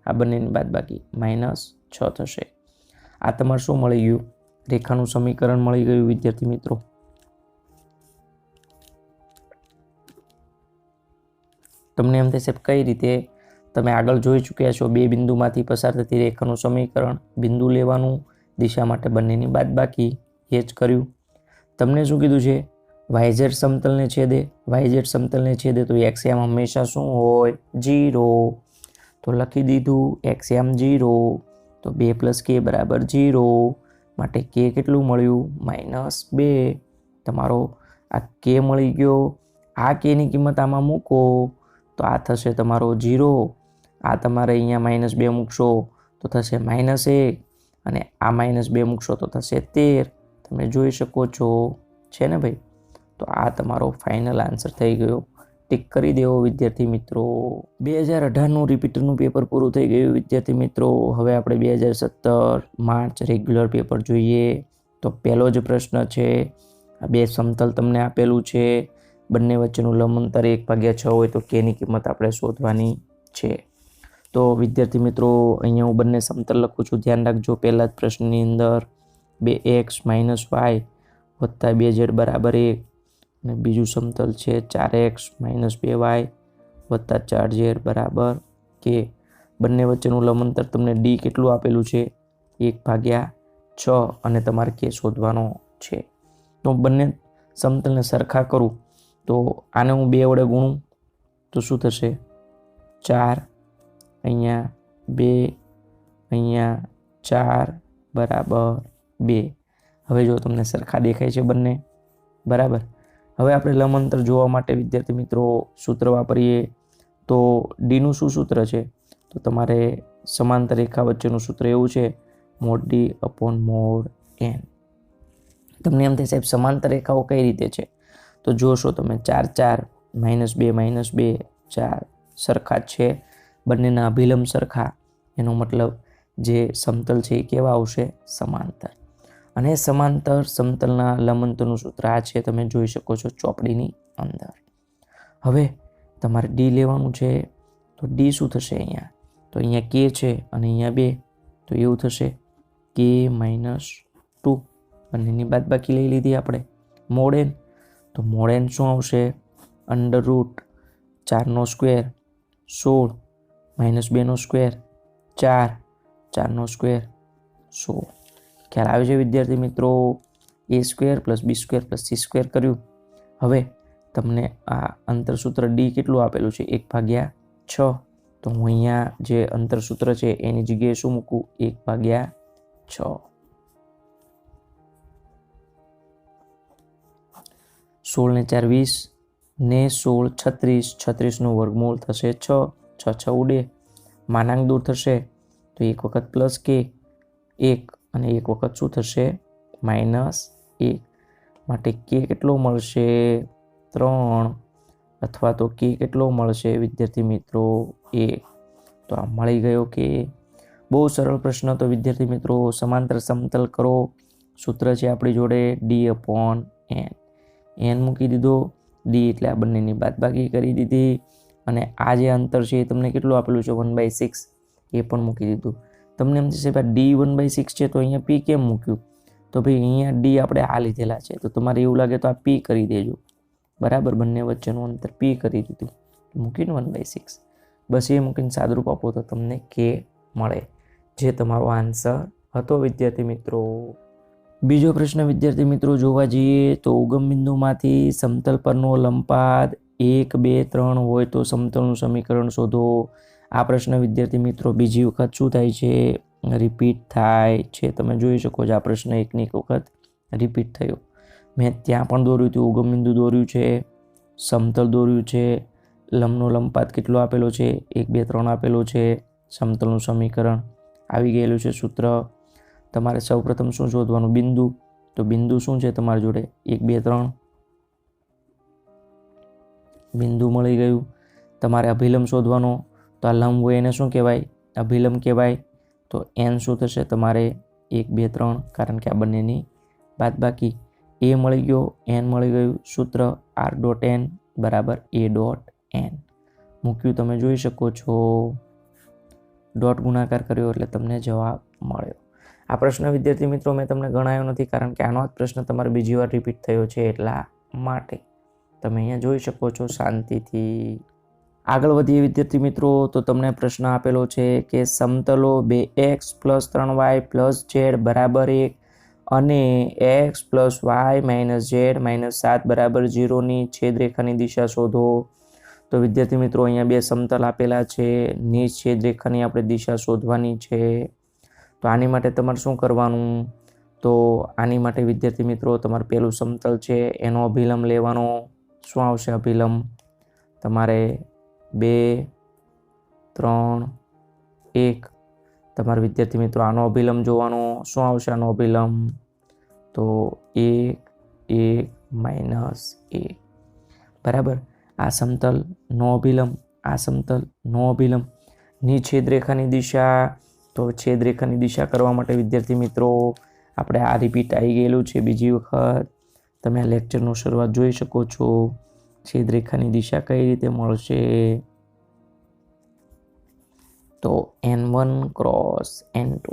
આ બંનેની બાદબાકી -6 થશે. આ તમારે શું મળી ગયું? રેખાનું સમીકરણ મળી ગયું વિદ્યાર્થી મિત્રો. તમને એમ થશે કઈ રીતે? તમે આગળ જોઈ ચૂક્યા છો બે બિંદુમાંથી પસાર થતી રેખાનું સમીકરણ, બિંદુ લેવાનું, દિશા માટે બંનેની બાદબાકી, એ જ કર્યું. તમને શું કીધું છે? YZ સમતલને છેદે. YZ સમતલને છેદે તો XM હંમેશા શું હોય? 0. તો લખી દીધું XM 0. તો 2 + k = 0 માટે k કેટલું મળ્યું? -2. તમારો આ k મળી ગયો. આ k ની કિંમત આમાં મૂકો તો આ થશે તમારો 0. આ તમારે અહીંયા -2 મૂકશો તો થશે -1 અને આ -2 મૂકશો તો થશે 13. તમે જોઈ શકો છો, છે ને ભાઈ? તો આ તમારો ફાઇનલ આન્સર થઈ ગયો. ટિક કરી દેવો વિદ્યાર્થી મિત્રો. 2018નું રિપીટરનું પેપર પૂરું થઈ ગયું વિદ્યાર્થી મિત્રો. હવે આપણે 2017 માર્ચ રેગ્યુલર પેપર જોઈએ. તો પહેલો જ પ્રશ્ન છે, આ બે સમતલ તમને આપેલું છે, બંને વચ્ચેનું લંબ અંતર 1/6 હોય તો k ની કિંમત આપણે શોધવાની છે. તો વિદ્યાર્થી મિત્રો અહીંયા હું બંને સમતલ લખું છું, ધ્યાન રાખજો. પહેલા જ પ્રશ્નની અંદર 2x - y + 2z = 1 અને બીજું સમતલ છે 4x - 2y + 4z = k. બંને વચ્ચેનું લંબ અંતર તમને d કેટલું આપેલું છે? 1/6 અને તમારે k શોધવાનો છે. તો બંને સમતલને સરખા કરું તો આને હું 2 વડે ગુણું તો શું થશે? 4, અહીંયા 2, અહીંયા 4 = 2. હવે જો તમને સરખા દેખાય છે બંને, બરાબર. હવે આપણે લંબ અંતર જોવા માટે વિદ્યાર્થી મિત્રો સૂત્ર વાપરીએ. તો ડીનું શું સૂત્ર છે? તો તમારે સમાંતર રેખા વચ્ચેનું સૂત્ર એવું છે |D/|n. તમને એમ થાય સાહેબ સમાંતર રેખાઓ કઈ રીતે છે? તો જોશો તમે 4 4 -2 -2 4 સરખા છે, બંનેના અભિલંબ સરખા, એનો મતલબ જે સમતલ છે એ કેવા આવશે? સમાંતર. અને સમાંતર સમતલના લંબ અંતરનું સૂત્ર આ છે, તમે જોઈ શકો છો ચોપડીની અંદર. હવે તમારે ડી લેવાનું છે તો ડી શું થશે? અહીંયા તો અહીંયા કે છે અને અહીંયા 2 તો એવું થશે k - 2. બંનેની બાદબાકી લઈ લીધી આપણે. મોડ n તો મોડ n શું આવશે? √4² 16 -2² 4 4² 16. ખ્યાલ આવે છે વિદ્યાર્થી મિત્રો? a² + b² + c² કર્યું. હવે તમને આ અંતરસૂત્ર ડી કેટલું આપેલું છે? 1/6. તો હું અહીંયા જે અંતરસૂત્ર છે એની જગ્યાએ શું મૂકું? 1/6. 16 ને 4 20 ને 16 36, 36નું વર્ગમૂળ થશે 6, 6 6 ઉડે, માનાંક દૂર થશે તો એક વખત +k 1 અને એક વખત શું થશે? -1. માટે k કેટલો મળશે? 3 અથવા તો k કેટલો મળશે વિદ્યાર્થી મિત્રો? 1. તો આ મળી ગયો કે? બહુ સરળ પ્રશ્ન. તો વિદ્યાર્થી મિત્રો સમાંતર સમતલ કરો. સૂત્ર છે આપણી જોડે D/n. n મૂકી દીધો, d એટલે આ બંનેની બાદબાકી કરી દીધી અને આ જે અંતર છે એ તમને કેટલું આપેલું છે? 1/6 એ પણ મૂકી દીધું. તમને એમ થશે ભાઈ d 1/6 છે તો અહીંયા p કેમ મૂક્યું? તો ભાઈ અહીંયા d આપણે આ લીધેલા છે તો તમારે એવું લાગે તો આ p કરી દેજો, બરાબર. બંને વચ્ચેનું અંતર p કરી દીધું, મૂકીને 1/6 બસ એ મૂકીને સાદરૂપ આપો તો તમને k મળે, જે તમારો આન્સર હતો વિદ્યાર્થી મિત્રો. બીજો પ્રશ્ન વિદ્યાર્થી મિત્રો જોવા જઈએ તો ઉગમ બિંદુમાંથી સમતલ પરનો લંબપાદ 1 2 3 હોય તો સમતલનું સમીકરણ શોધો. આ પ્રશ્ન વિદ્યાર્થી મિત્રો બીજી વખત શું થાય છે, રિપીટ થાય છે. તમે જોઈ શકો છો આ પ્રશ્ન એકની એક વખત રિપીટ થયો. મેં ત્યાં પણ દોર્યું હતું, ઉગમ બિંદુ દોર્યું છે, સમતલ દોર્યું છે, લંબનો લંબપાત કેટલો આપેલો છે, 1 2 3 આપેલો છે, સમતલનું સમીકરણ આવી ગયેલું છે સૂત્ર. તમારે સૌપ્રથમ શું શોધવાનું, બિંદુ. તો બિંદુ શું છે તમારી જોડે, 1 2 3 બિંદુ મળી ગયું. તમારે અભિલંબ શોધવાનો, તો આ લંબ હોય એને શું કહેવાય, અભિલંબ કહેવાય. તો n શું થશે તમારે, 1 2 3, કારણ કે આ બંનેની બાદબાકી. a મળી ગયો, n મળી ગયું. સૂત્ર r.n બરાબર a.n મૂક્યું, તમે જોઈ શકો છો. ડોટ ગુણાકાર કર્યો એટલે તમને જવાબ મળ્યો. આ પ્રશ્ન વિદ્યાર્થી મિત્રો મેં તમને ગણાયો નથી, કારણ કે આનો જ પ્રશ્ન તમારે બીજી વાર રિપીટ થયો છે એટલા માટે. તમે અહીંયા જોઈ શકો છો શાંતિથી. આગળ વધીએ વિદ્યાર્થી મિત્રો, તો તમને પ્રશ્ન આપેલો છે કે સમતલો 2x + 3y + z બરાબર 1 અને x + y - z - 7 બરાબર 0 ની છેદરેખાની દિશા શોધો. તો વિદ્યાર્થી મિત્રો અહીંયા બે સમતલ આપેલા છે, ની છેદરેખાની આપણે દિશા શોધવાની છે. તો આની માટે તમારે શું કરવાનું, તો આની માટે વિદ્યાર્થી મિત્રો તમારે પેલું સમતલ છે એનો અભિલંબ લેવાનો. શું આવશે અભિલંબ, તમારે 2 3 1. તમારે વિદ્યાર્થી મિત્રો આનો અભિલંબ જોવાનો. શું આવશે આનો અભિલંબ, તો 1 1 - 1 બરાબર. આ સમતલ નો અભિલંબ, આ સમતલ નો અભિલંબ. ની છેદરેખાની દિશા, તો છેદરેખાની દિશા કરવા માટે વિદ્યાર્થી મિત્રો આપણે આ રિપીટ આવી ગયેલું છે બીજી વખત. તમે આ લેક્ચરનો શરૂઆત જોઈ શકો છો. છેદરેખાની દિશા કઈ રીતે મળશે, તો n1 × n2.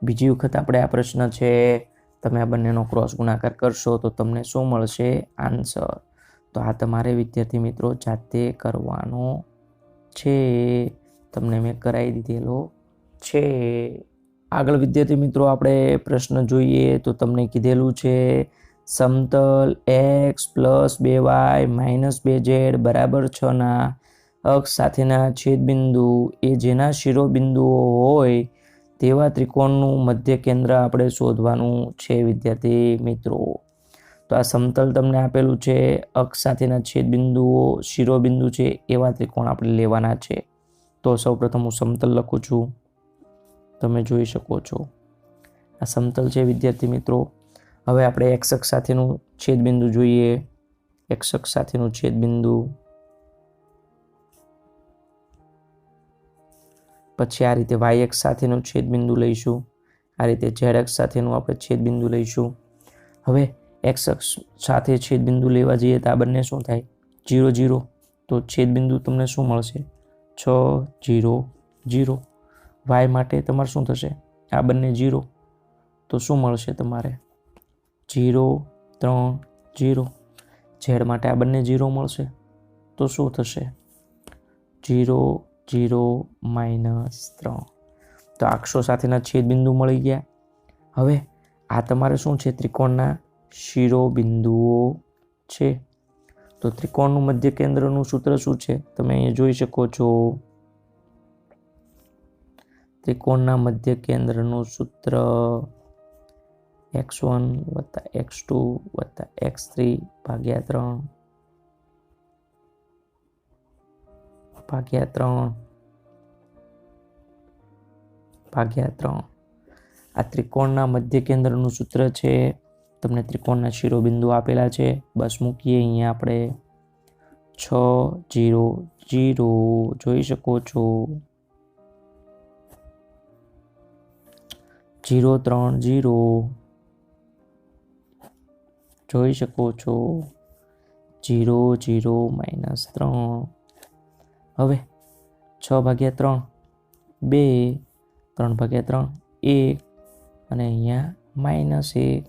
બીજી વખત આપણે આ પ્રશ્ન છે, તમે આ બંનેનો ક્રોસ ગુણાકાર કરશો તો તમને શું મળશે, આન્સર. તો આ તમારે વિદ્યાર્થી મિત્રો જાતે કરવાનો છે, તમને મેં કરાવી દીધેલો છે. આગળ વિદ્યાર્થી મિત્રો આપણે પ્રશ્ન જોઈએ, તો તમને કીધેલું છે સમતલ x + 2y - 2z બરાબર 6 ના અક્ષ સાથેના છેદબિંદુ એ જેના શિરોબિંદુઓ હોય તેવા ત્રિકોણનું મધ્ય કેન્દ્ર આપણે શોધવાનું છે વિદ્યાર્થી મિત્રો. તો આ સમતલ તમને આપેલું છે, અક્ષ સાથેના છેદબિંદુઓ શિરોબિંદુ છે એવા ત્રિકોણ આપણે લેવાના છે. તો સૌપ્રથમ હું સમતલ લખું છું, તમે જોઈ શકો છો આ સમતલ છે વિદ્યાર્થી મિત્રો. હવે આપણે x અક્ષ સાથેનું છેદબિંદુ જોઈએ. x અક્ષ સાથેનું છેદબિંદુ, પછી આ રીતે y અક્ષ સાથેનું છેદબિંદુ લઈશું, આ રીતે z અક્ષ સાથેનું આપણે છેદબિંદુ લઈશું. હવે x અક્ષ સાથે છેદબિંદુ લેવા જઈએ તો આ બંને શું થાય, 0 0. તો છેદબિંદુ તમને શું મળશે, 6 0 0. y માટે તમારે શું થશે, આ બંને 0. તો શું મળશે તમારે, 0 3 0. z માટે આ બંને 0 મળશે. તો શું થશે, 0 0 - 3. તો અક્ષો સાથેના છેદબિંદુ મળી ગયા. હવે આ તમારે શું છે, ત્રિકોણના શિરોબિંદુઓ છે. તો ત્રિકોણનું મધ્ય કેન્દ્રનું સૂત્ર શું છે, તમે અહીંયા જોઈ શકો છો. ત્રિકોણના મધ્ય કેન્દ્રનું સૂત્ર x1 + x2 + x3 / 3 આ ત્રિકોણના મધ્ય કેન્દ્રનું સૂત્ર છે. તમને ત્રિકોણના શિરોબિંદુ આપેલા છે, બસ મૂકીએ અહીંયા આપણે. 6 0 0 જોઈ શકો છો, 0 3 0 જોઈ શકો છો, 0 0 - 3. હવે 6/3 2, 3/3 1 અને અહીંયા -1.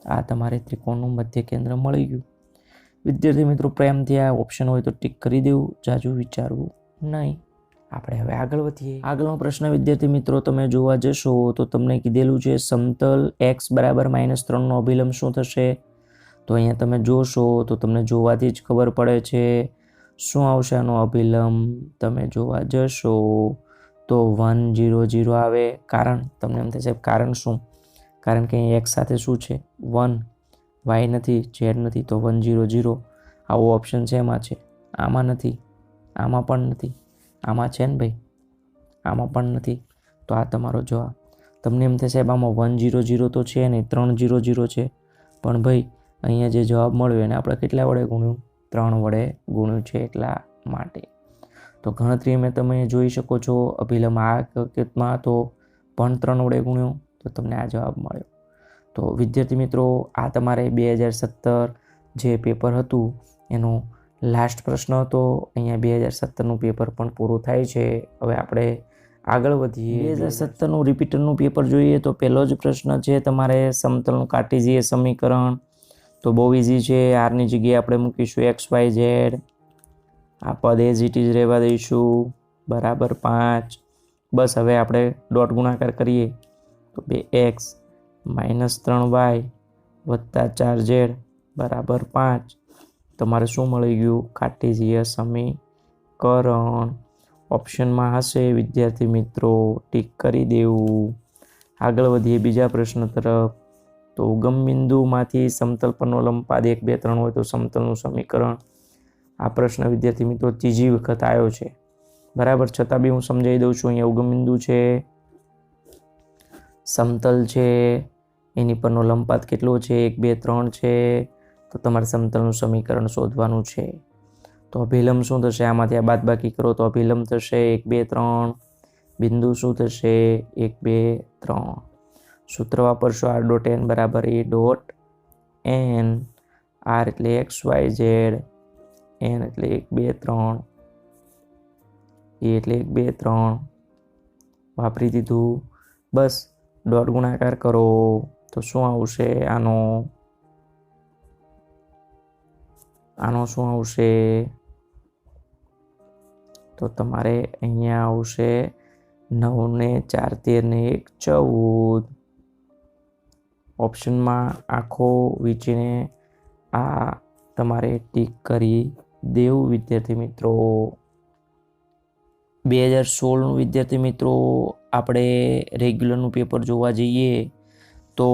આ તમારે ત્રિકોણનું મધ્ય કેન્દ્ર મળી ગયું. વિદ્યાર્થી મિત્રો પ્રેમથી આ ઓપ્શન હોય તો ટીક કરી દેવું, જાજુ વિચારવું નહીં. આપણે હવે આગળ વધીએ. આગળનો પ્રશ્ન વિદ્યાર્થી મિત્રો તમે જોવા જશો તો તમને કીધેલું છે સમતલ x = -3 નો અભિલંબ શું થશે. તો અહીંયા તમે જોશો તો તમને જોવાથી જ ખબર પડે છે. શું આવશે આનો અભિલંબ? તમે જોવા જશો તો 1 0 0 આવે. કારણ તમને એમ થશે કારણ શું? કારણ કે અહીં x સાથે શું છે 1, y નથી, z નથી, તો 1 0 0 આવો ઓપ્શન છે એમાં છે, આમાં નથી, આમાં પણ નથી, આમાં છે ને ભાઈ, આમાં પણ નથી. તો આ તમારો જવાબ. તમને એમ થશે આમાં 1 0 0 તો છે નહીં, 3 0 0 છે, પણ ભાઈ અહીંયા જે જવાબ મળ્યો એને આપણે કેટલા વડે ગુણ્યું? 3 વડે ગુણ્યું છે એટલા માટે. તો ગણતરી મેં તમે જોઈ શકો છો અભિલંબ આ હકીકતમાં તો પણ 3 વડે ગુણ્યો તો તમને આ જવાબ મળ્યો. તો વિદ્યાર્થી મિત્રો આ તમારે 2017 જે પેપર હતું એનો લાસ્ટ પ્રશ્ન હતો. અહીંયા 2017નું પેપર પણ પૂરું થાય છે. હવે આપણે આગળ વધીએ. 2017નું રિપીટરનું પેપર જોઈએ તો પહેલો જ પ્રશ્ન છે તમારે સમતલનું કાર્ટેશિયન સમીકરણ. તો બહુ ઇઝી છે. આરની જગ્યાએ આપણે મૂકીશું XYZ, આ પદ એઝ ઇટ ઇઝ રહેવા દઈશું, બરાબર 5. બસ હવે આપણે ડોટ ગુણાકાર કરીએ તો 2x - 3y + 4z બરાબર 5. તમારે શું મળી ગયું? કાર્ટેશિયન સમીકરણ. ઓપ્શનમાં હશે વિદ્યાર્થી મિત્રો, ટીક કરી દેવું. આગળ વધીએ બીજા પ્રશ્ન તરફ. તો ઉગમ બિંદુમાંથી સમતલ પરનો લંબપાદ 1 2 3 હોય તો સમતલનું સમીકરણ. આ પ્રશ્ન વિદ્યાર્થી મિત્રો ત્રીજી વખત આવ્યો છે, બરાબર. છતાં બી હું સમજાવી દઉં છું. અહીંયા ઉગમ બિંદુ છે, સમતલ છે, એની પરનો લંબપાદ કેટલો છે? 1 2 3 છે. તો તમારે સમતલનું સમીકરણ શોધવાનું છે. તો અભિલંબ શું થશે? આમાંથી આ બાદબાકી કરો તો અભિલંબ થશે 1 2 3. બિંદુ શું થશે? 1 2 3. સૂત્ર વાપરશો r ડોટ n બરાબર a ડોટ n. r એટલે XYZ, n એટલે 1 2 3, a એટલે 1 2 3 વાપરી દીધું. બસ ડોટ ગુણાકાર કરો તો શું આવશે? આનો શું આવશે? તો તમારે અહીંયા આવશે 9 ને 4 13 ને 1 14. ઓપ્શનમાં આખો વીંચીને આ તમારે ટીક કરી દેવું વિદ્યાર્થી મિત્રો. 2016નું વિદ્યાર્થી મિત્રો આપણે રેગ્યુલરનું પેપર જોવા જઈએ તો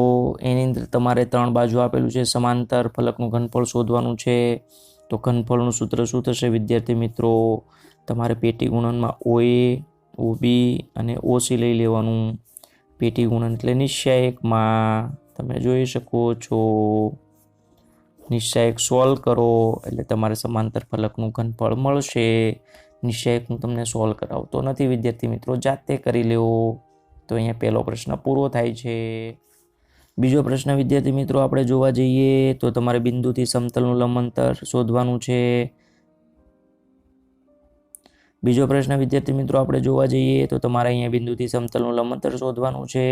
એની અંદર તમારે 3 બાજુ આપેલું છે. સમાંતર ફલકનું ઘનફળ શોધવાનું છે. તો ઘનફળનું સૂત્ર શું થશે વિદ્યાર્થી મિત્રો? તમારે પેટી ગુણનમાં OA, OB અને OC લઈ લેવાનું. પેટી ગુણન એટલે નિશ્ચાયકમાં તમે જોઈ શકો છો. નિશ્ચાયક સોલ્વ કરો એટલે તમારે સમાંતર ફલકનું ઘનફળ મળશે. નિશ્ચાયક હું તમને સોલ્વ કરાવતો નથી વિદ્યાર્થી મિત્રો, જાતે કરી લેવો. તો અહીંયા પહેલો પ્રશ્ન પૂરો થાય છે. બીજો પ્રશ્ન વિદ્યાર્થી મિત્રો આપણે જોવા જઈએ તો તમારે બિંદુથી સમતલનું લંબ અંતર શોધવાનું છે. બીજો પ્રશ્ન વિદ્યાર્થી મિત્રો આપણે જોવા જઈએ તો તમારે અહીંયા બિંદુથી સમતલનું લંબ અંતર શોધવાનું છે.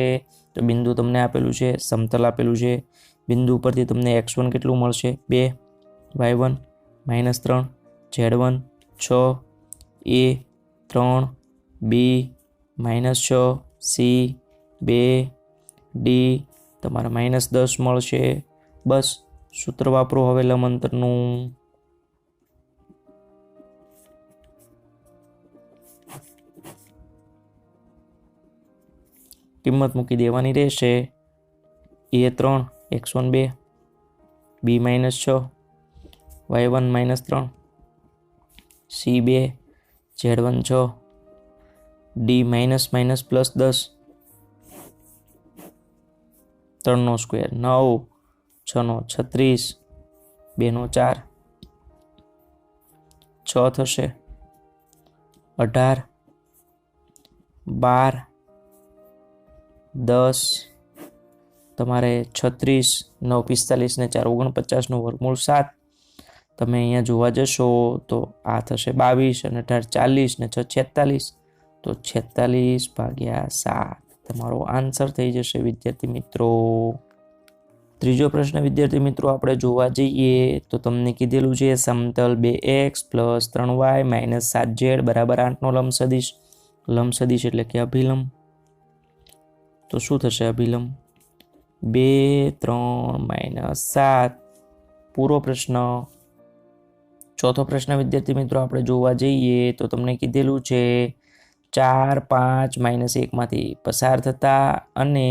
તો બિંદુ તમને આપેલું છે, સમતલ આપેલું છે. બિંદુ ઉપરથી તમને x1 કેટલું મળશે? 2, y1 -3, z1 6, a 3, b -6, c 2, d તમારે -10 મળશે. બસ સૂત્ર વાપરો હવે લંબ અંતરનું. કિંમત મૂકી દેવાની રહેશે. a3 x1 2, b -6, y1 -3, c 2, z1 6, d -+10. 3 square 9, 6 36, 2 4, 6 થશે, 18, 12, 10 તમારે 36, 9 45 ને 4 49 વર્ગમૂળ 7. તમે અહીંયા જોવા જશો તો આ થશે 22 અને 18 40 ને 6 46. તો 46/7 તમારો આન્સર થઈ જશે વિદ્યાર્થી મિત્રો. ત્રીજો પ્રશ્ન વિદ્યાર્થી મિત્રો આપણે જોવા જઈએ તો તમને કીધેલું છે સમતલ 2x + 3y - 7z બરાબર 8 નો લંબ સદિશ. લંબ સદિશ એટલે કે અભિલંબ. તો શું થશે અભિલંબ? 2 3 - 7. પૂરો પ્રશ્ન ચોથો પ્રશ્ન વિદ્યાર્થી મિત્રો આપણે જોવા જઈએ તો તમને કીધેલું છે 4, 5, -1 માંથી પસાર થતા અને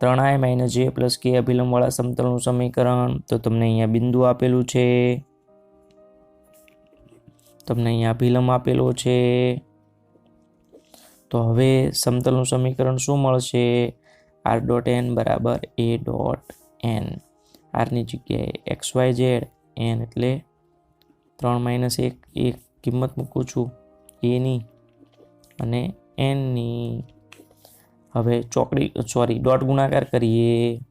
3i - j + k અભિલંબવાળા સમતલનું સમીકરણ. તો તમને અહીંયા બિંદુ આપેલું છે, તમને અહીંયા અભિલંબ આપેલો છે. તો હવે સમતલનું સમીકરણ શું મળશે? r.n બરાબર a.n. આરની જગ્યાએ xyz, n એટલે 3 - 1 એક કિંમત મૂકું છું એની અને એનની. હવે ડોટ ગુણાકાર કરીએ.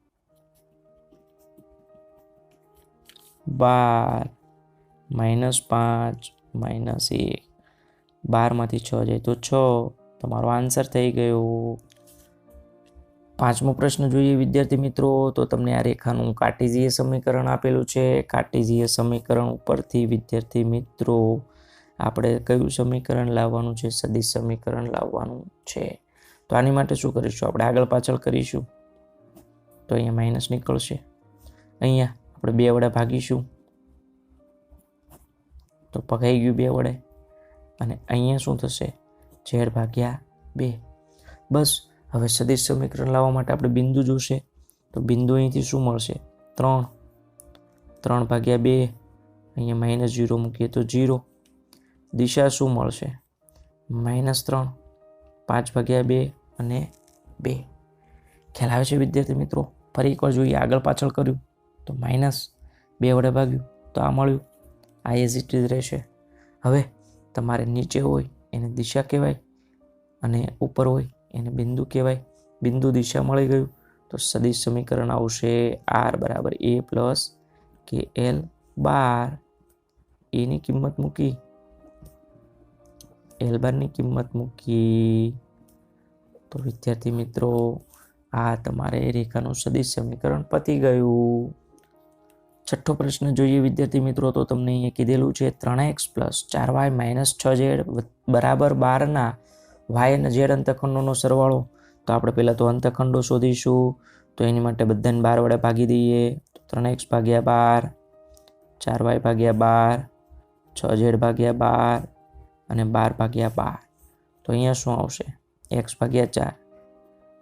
12 - 5 - 1, 12માંથી 6 જાય તો 6. તમારો આન્સર થઈ ગયો. પાંચમો પ્રશ્ન જોઈએ વિદ્યાર્થી મિત્રો. તો તમને આ રેખાનું કાર્ટેશિયન સમીકરણ આપેલું છે. કાર્ટેશિયન સમીકરણ ઉપરથી વિદ્યાર્થી મિત્રો આપણે કયું સમીકરણ લાવવાનું છે? સદિશ સમીકરણ લાવવાનું છે. તો આની માટે શું કરીશું? આપણે આગળ પાછળ કરીશું. તો અહીંયા માઇનસ નીકળશે. અહીંયા આપણે 2 વડે ભાગીશું તો ભગાઈ ગયું 2 વડે. અને અહીંયા શું થશે? z/2. બસ. હવે સદિશ સમીકરણ લાવવા માટે આપણે બિંદુ જોશે. તો બિંદુ અહીંથી શું મળશે? 3. 3/2. અહીંયા -0 મૂકીએ તો 0. દિશા શું મળશે? -3. 5/2 અને 2. ખ્યાલ આવે છે વિદ્યાર્થી મિત્રો? ફરી એકવાર જોઈએ. આગળ પાછળ કર્યું તો -2 વડે ભાગ્યું તો આ મળ્યું. આ એઝ ઇટ ઇઝ રહેશે. હવે તમારે નીચે હોય એને દિશા કહેવાય અને ઉપર હોય એને બિંદુ કહેવાય. બિંદુ દિશા મળી ગયું તો સદિશ સમીકરણ આવશે r બરાબર a + kl બાર. એની કિંમત મૂકી, l બારની કિંમત મૂકી તો વિદ્યાર્થી મિત્રો આ તમારે રેખાનું સદિશ સમીકરણ પતી ગયું. છઠ્ઠો પ્રશ્ન જોઈએ વિદ્યાર્થી મિત્રો. તો તમને અહીંયા કીધેલું છે 3x + 4y - 6z બરાબર 12 ના y અને z અંતઃખંડોનો સરવાળો. તો આપણે પહેલાં તો અંતઃખંડો શોધીશું. તો એની માટે બધાને 12 વડે ભાગી દઈએ. 3x/12, 4y/12, 6z/12 અને 12/12. તો અહીંયા શું આવશે? x/4,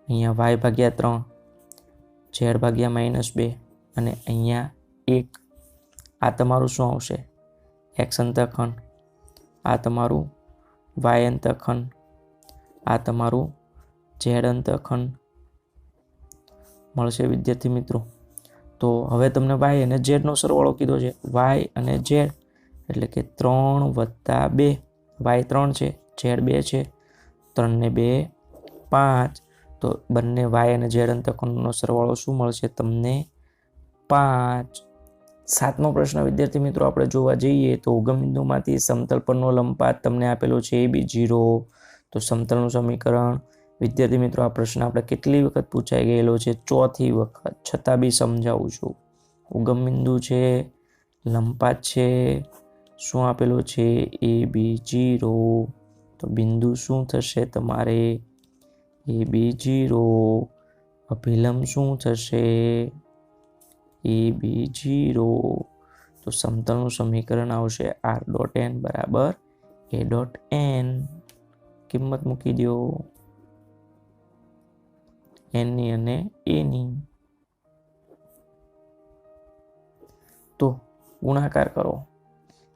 અહીંયા y/3, z/-2 અને અહીંયા 1. આ તમારું શું આવશે? x અંતઃખંડ. આ તમારું y અંતઃખંડ. આ તમારું z અંતઃખંડ મળશે વિદ્યાર્થી મિત્રો. તો હવે તમને y અને z નો સરવાળો કીધો છે. y અને z એટલે કે 3 + 2. y 3 છે, z 2 છે. 3 ને 2 5. તો બંને y અને z અંતઃખંડનો સરવાળો શું મળશે તમને? 5. સાતમો પ્રશ્ન વિદ્યાર્થી મિત્રો આપણે જોવા જઈએ તો ઉગમ બિંદુમાંથી સમતલ પરનો લંબપાત તમને આપેલો છે ab 0. તો સમતલનું સમીકરણ વિદ્યાર્થી મિત્રો આ પ્રશ્ન આપણે કેટલી વખત પૂછાઈ ગયેલો છે? 4થી વખત. છતાં બી સમજાવું છું. ઉગમ બિંદુ છે, લંબપાત છે, શું આપેલો છે? ab 0. તો બિંદુ શું થશે તમારે? ab 0. અભિલંબ શું થશે? ab 0. તો સમતલનું સમીકરણ આવશે r.n બરાબર a.n. કિંમત મૂકી દો n ની અને a ની. તો ગુણાકાર કરો.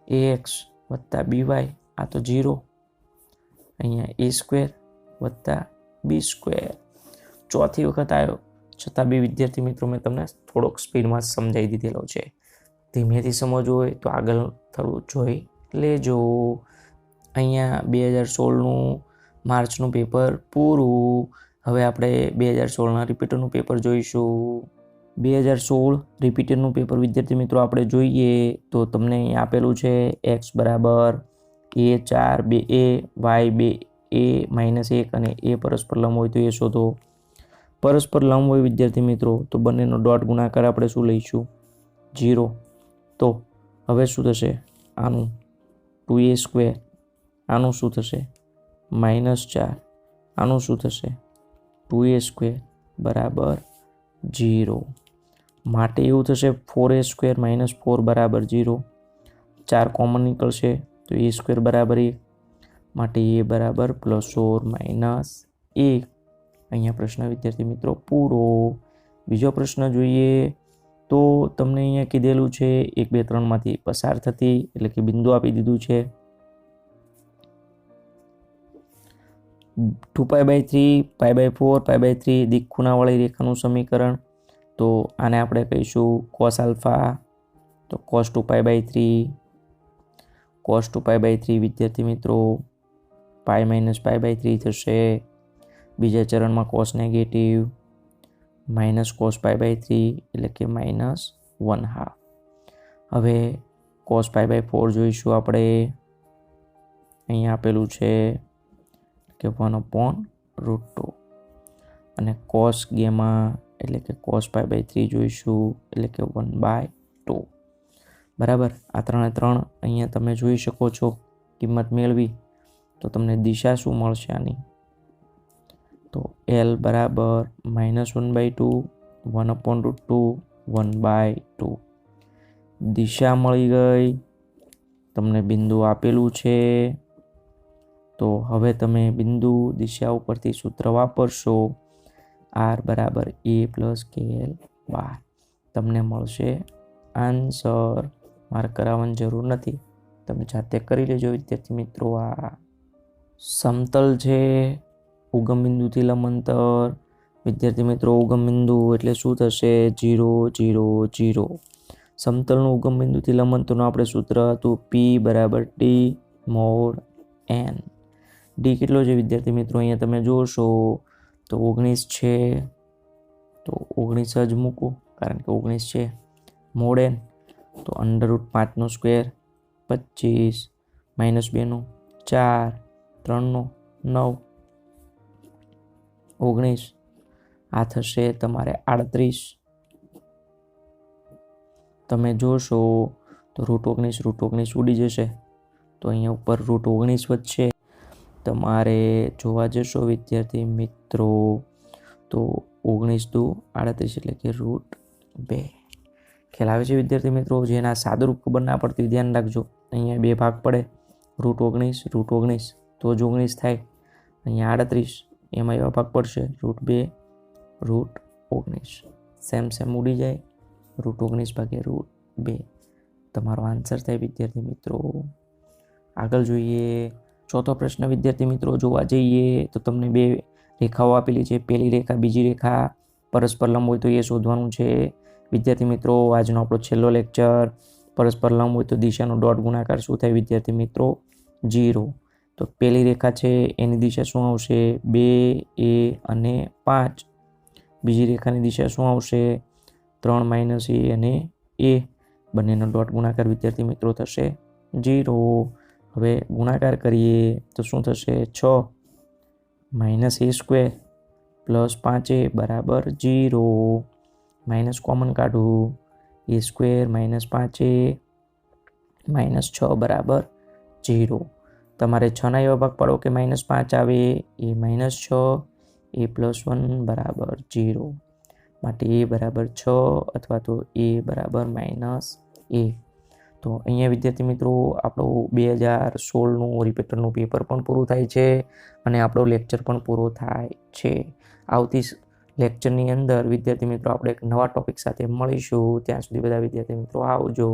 ax + by આ તો 0. અહીંયા a² + b². ચોથી વખત આવ્યો છતાં બી વિદ્યાર્થી મિત્રો મેં તમને થોડોક સ્પીડમાં સમજાવી દીધેલો છે. ધીમેથી સમજવું હોય તો આગળ થોડું જોઈ લેજો. અહીંયા 2016નું માર્ચનું પેપર પૂરું. હવે આપણે 2016ના રિપીટરનું પેપર જોઈશું. 2016 રિપીટરનું પેપર વિદ્યાર્થી મિત્રો આપણે જોઈએ તો તમને અહીં આપેલું છે x બરાબર a4 2a, y 2a - 1 અને a પરસ્પર લંબ હોય તો એ શોધો. પરસ્પર લંબ હોય વિદ્યાર્થી મિત્રો તો બંનેનો ડોટ ગુણાકાર આપણે શું લઈશું? 0. તો હવે શું થશે? આનું 2a². આનું શું થશે? -4. આનું શું થશે? 2a² બરાબર 0. માટે એવું થશે 4a² - 4 બરાબર 0. 4 કોમન નીકળશે તો એ સ્ક્વેર બરાબર 1, માટે એ બરાબર ±1. અહીંયા પ્રશ્ન વિદ્યાર્થી મિત્રો પૂરો. બીજો પ્રશ્ન જોઈએ તો તમને અહીંયા કીધેલું છે 1, 2, 3 માંથી પસાર થતી, એટલે કે બિંદુ આપી દીધું છે 2π/3, π/4, π/3 દિક ખૂણાવાળી રેખાનું સમીકરણ. તો આને આપણે કહીશું cos આલ્ફા. તો cos 2π/3, cos 2π/3 વિદ્યાર્થી મિત્રો π - π/3 થશે. બીજા ચરણમાં cos નેગેટિવ માઇનસ cos π/3 એટલે કે -1/2. હવે cos π/4 જોઈશું આપણે. અહીંયા આપેલું છે કે 1/√2 અને cos ગેમા એટલે કે cos π/3 જોઈશું એટલે કે 1/2. બરાબર. આ 3 અહીંયા તમે જોઈ શકો છો. કિંમત મેળવી તો તમને દિશા શું મળશે આની? તો L બરાબર -1/2, 1/√2, 1/2. દિશા મળી ગઈ. તમને બિંદુ આપેલું છે. તો હવે તમે બિંદુ દિશા ઉપરથી સૂત્ર વાપરશો. R બરાબર A + KL બાર. તમને મળશે આન્સર. માર્ક કરાવવાની જરૂર નથી, તમે જાતે કરી લેજો વિદ્યાર્થી મિત્રો. આ સમતલ છે, ઉગમ બિંદુથી લંબ અંતર. વિદ્યાર્થી મિત્રો ઉગમ બિંદુ એટલે શું થશે? 0, 0, 0. સમતલનું ઉગમ બિંદુથી લંબ અંતરનું આપણે સૂત્ર હતું P બરાબર D mod n. D કેટલો છે વિદ્યાર્થી મિત્રો? અહીંયા તમે જોશો તો 19 છે, તો 19 જ મૂકું કારણ કે 19 છે. mod n તો √5² 25 -2 4 3 9 19. આ થશે તમારે 38. તમે જોશો તો √19 ઉડી જશે, તો અહીંયા ઉપર √19 વધશે. તમારે જોવા જશો વિદ્યાર્થી મિત્રો તો 19 દુ 38 એટલે કે √2. ખ્યાલ આવે છે વિદ્યાર્થી મિત્રો? જેના સાદુરૂપ ખબર ના પડતી ધ્યાન રાખજો. અહીંયા 2 ભાગ પડે, √19 તો જ 19 થાય. અહીંયા 38 એમાં એવા ભાગ પડશે √2, √19. સેમ ઉડી જાય. √19/√2 તમારો આન્સર થાય વિદ્યાર્થી મિત્રો. આગળ જોઈએ ચોથો પ્રશ્ન વિદ્યાર્થી મિત્રો. જોવા જઈએ તો તમને 2 રેખાઓ આપેલી છે. પહેલી રેખા બીજી રેખા પરસ્પર લંબ હોય તો એ શોધવાનું છે વિદ્યાર્થી મિત્રો. આજનો આપણો છેલ્લો લેક્ચર. પરસ્પર લંબ હોય તો દિશાનો ડોટ ગુણાકાર શું થાય વિદ્યાર્થી મિત્રો? 0. તો પહેલી રેખા છે એની દિશા શું આવશે? 2, A અને 5. બીજી રેખાની દિશા શું આવશે? 3 - A અને A. બંનેનો ડોટ ગુણાકાર વિદ્યાર્થી મિત્રો થશે 0. હવે ગુણાકાર કરીએ તો શું થશે? 6 - A² + 5A બરાબર 0. માઇનસ કોમન કાઢું. A² - 5A -6 બરાબર 0. તમારે 6ના એવા ભાગ પાડો કે -5 આવે. A -6, A + 1 બરાબર 0. માટે A બરાબર 6 અથવા તો A બરાબર -A. તો અહીંયા વિદ્યાર્થી મિત્રો આપણું 2016નું રિપીટરનું પેપર પણ પૂરું થાય છે અને આપણો લેક્ચર પણ પૂરો થાય છે. આવતી લેક્ચરની અંદર વિદ્યાર્થી મિત્રો આપણે એક નવા ટોપિક સાથે મળીશું. ત્યાં સુધી બધા વિદ્યાર્થી મિત્રો આવજો.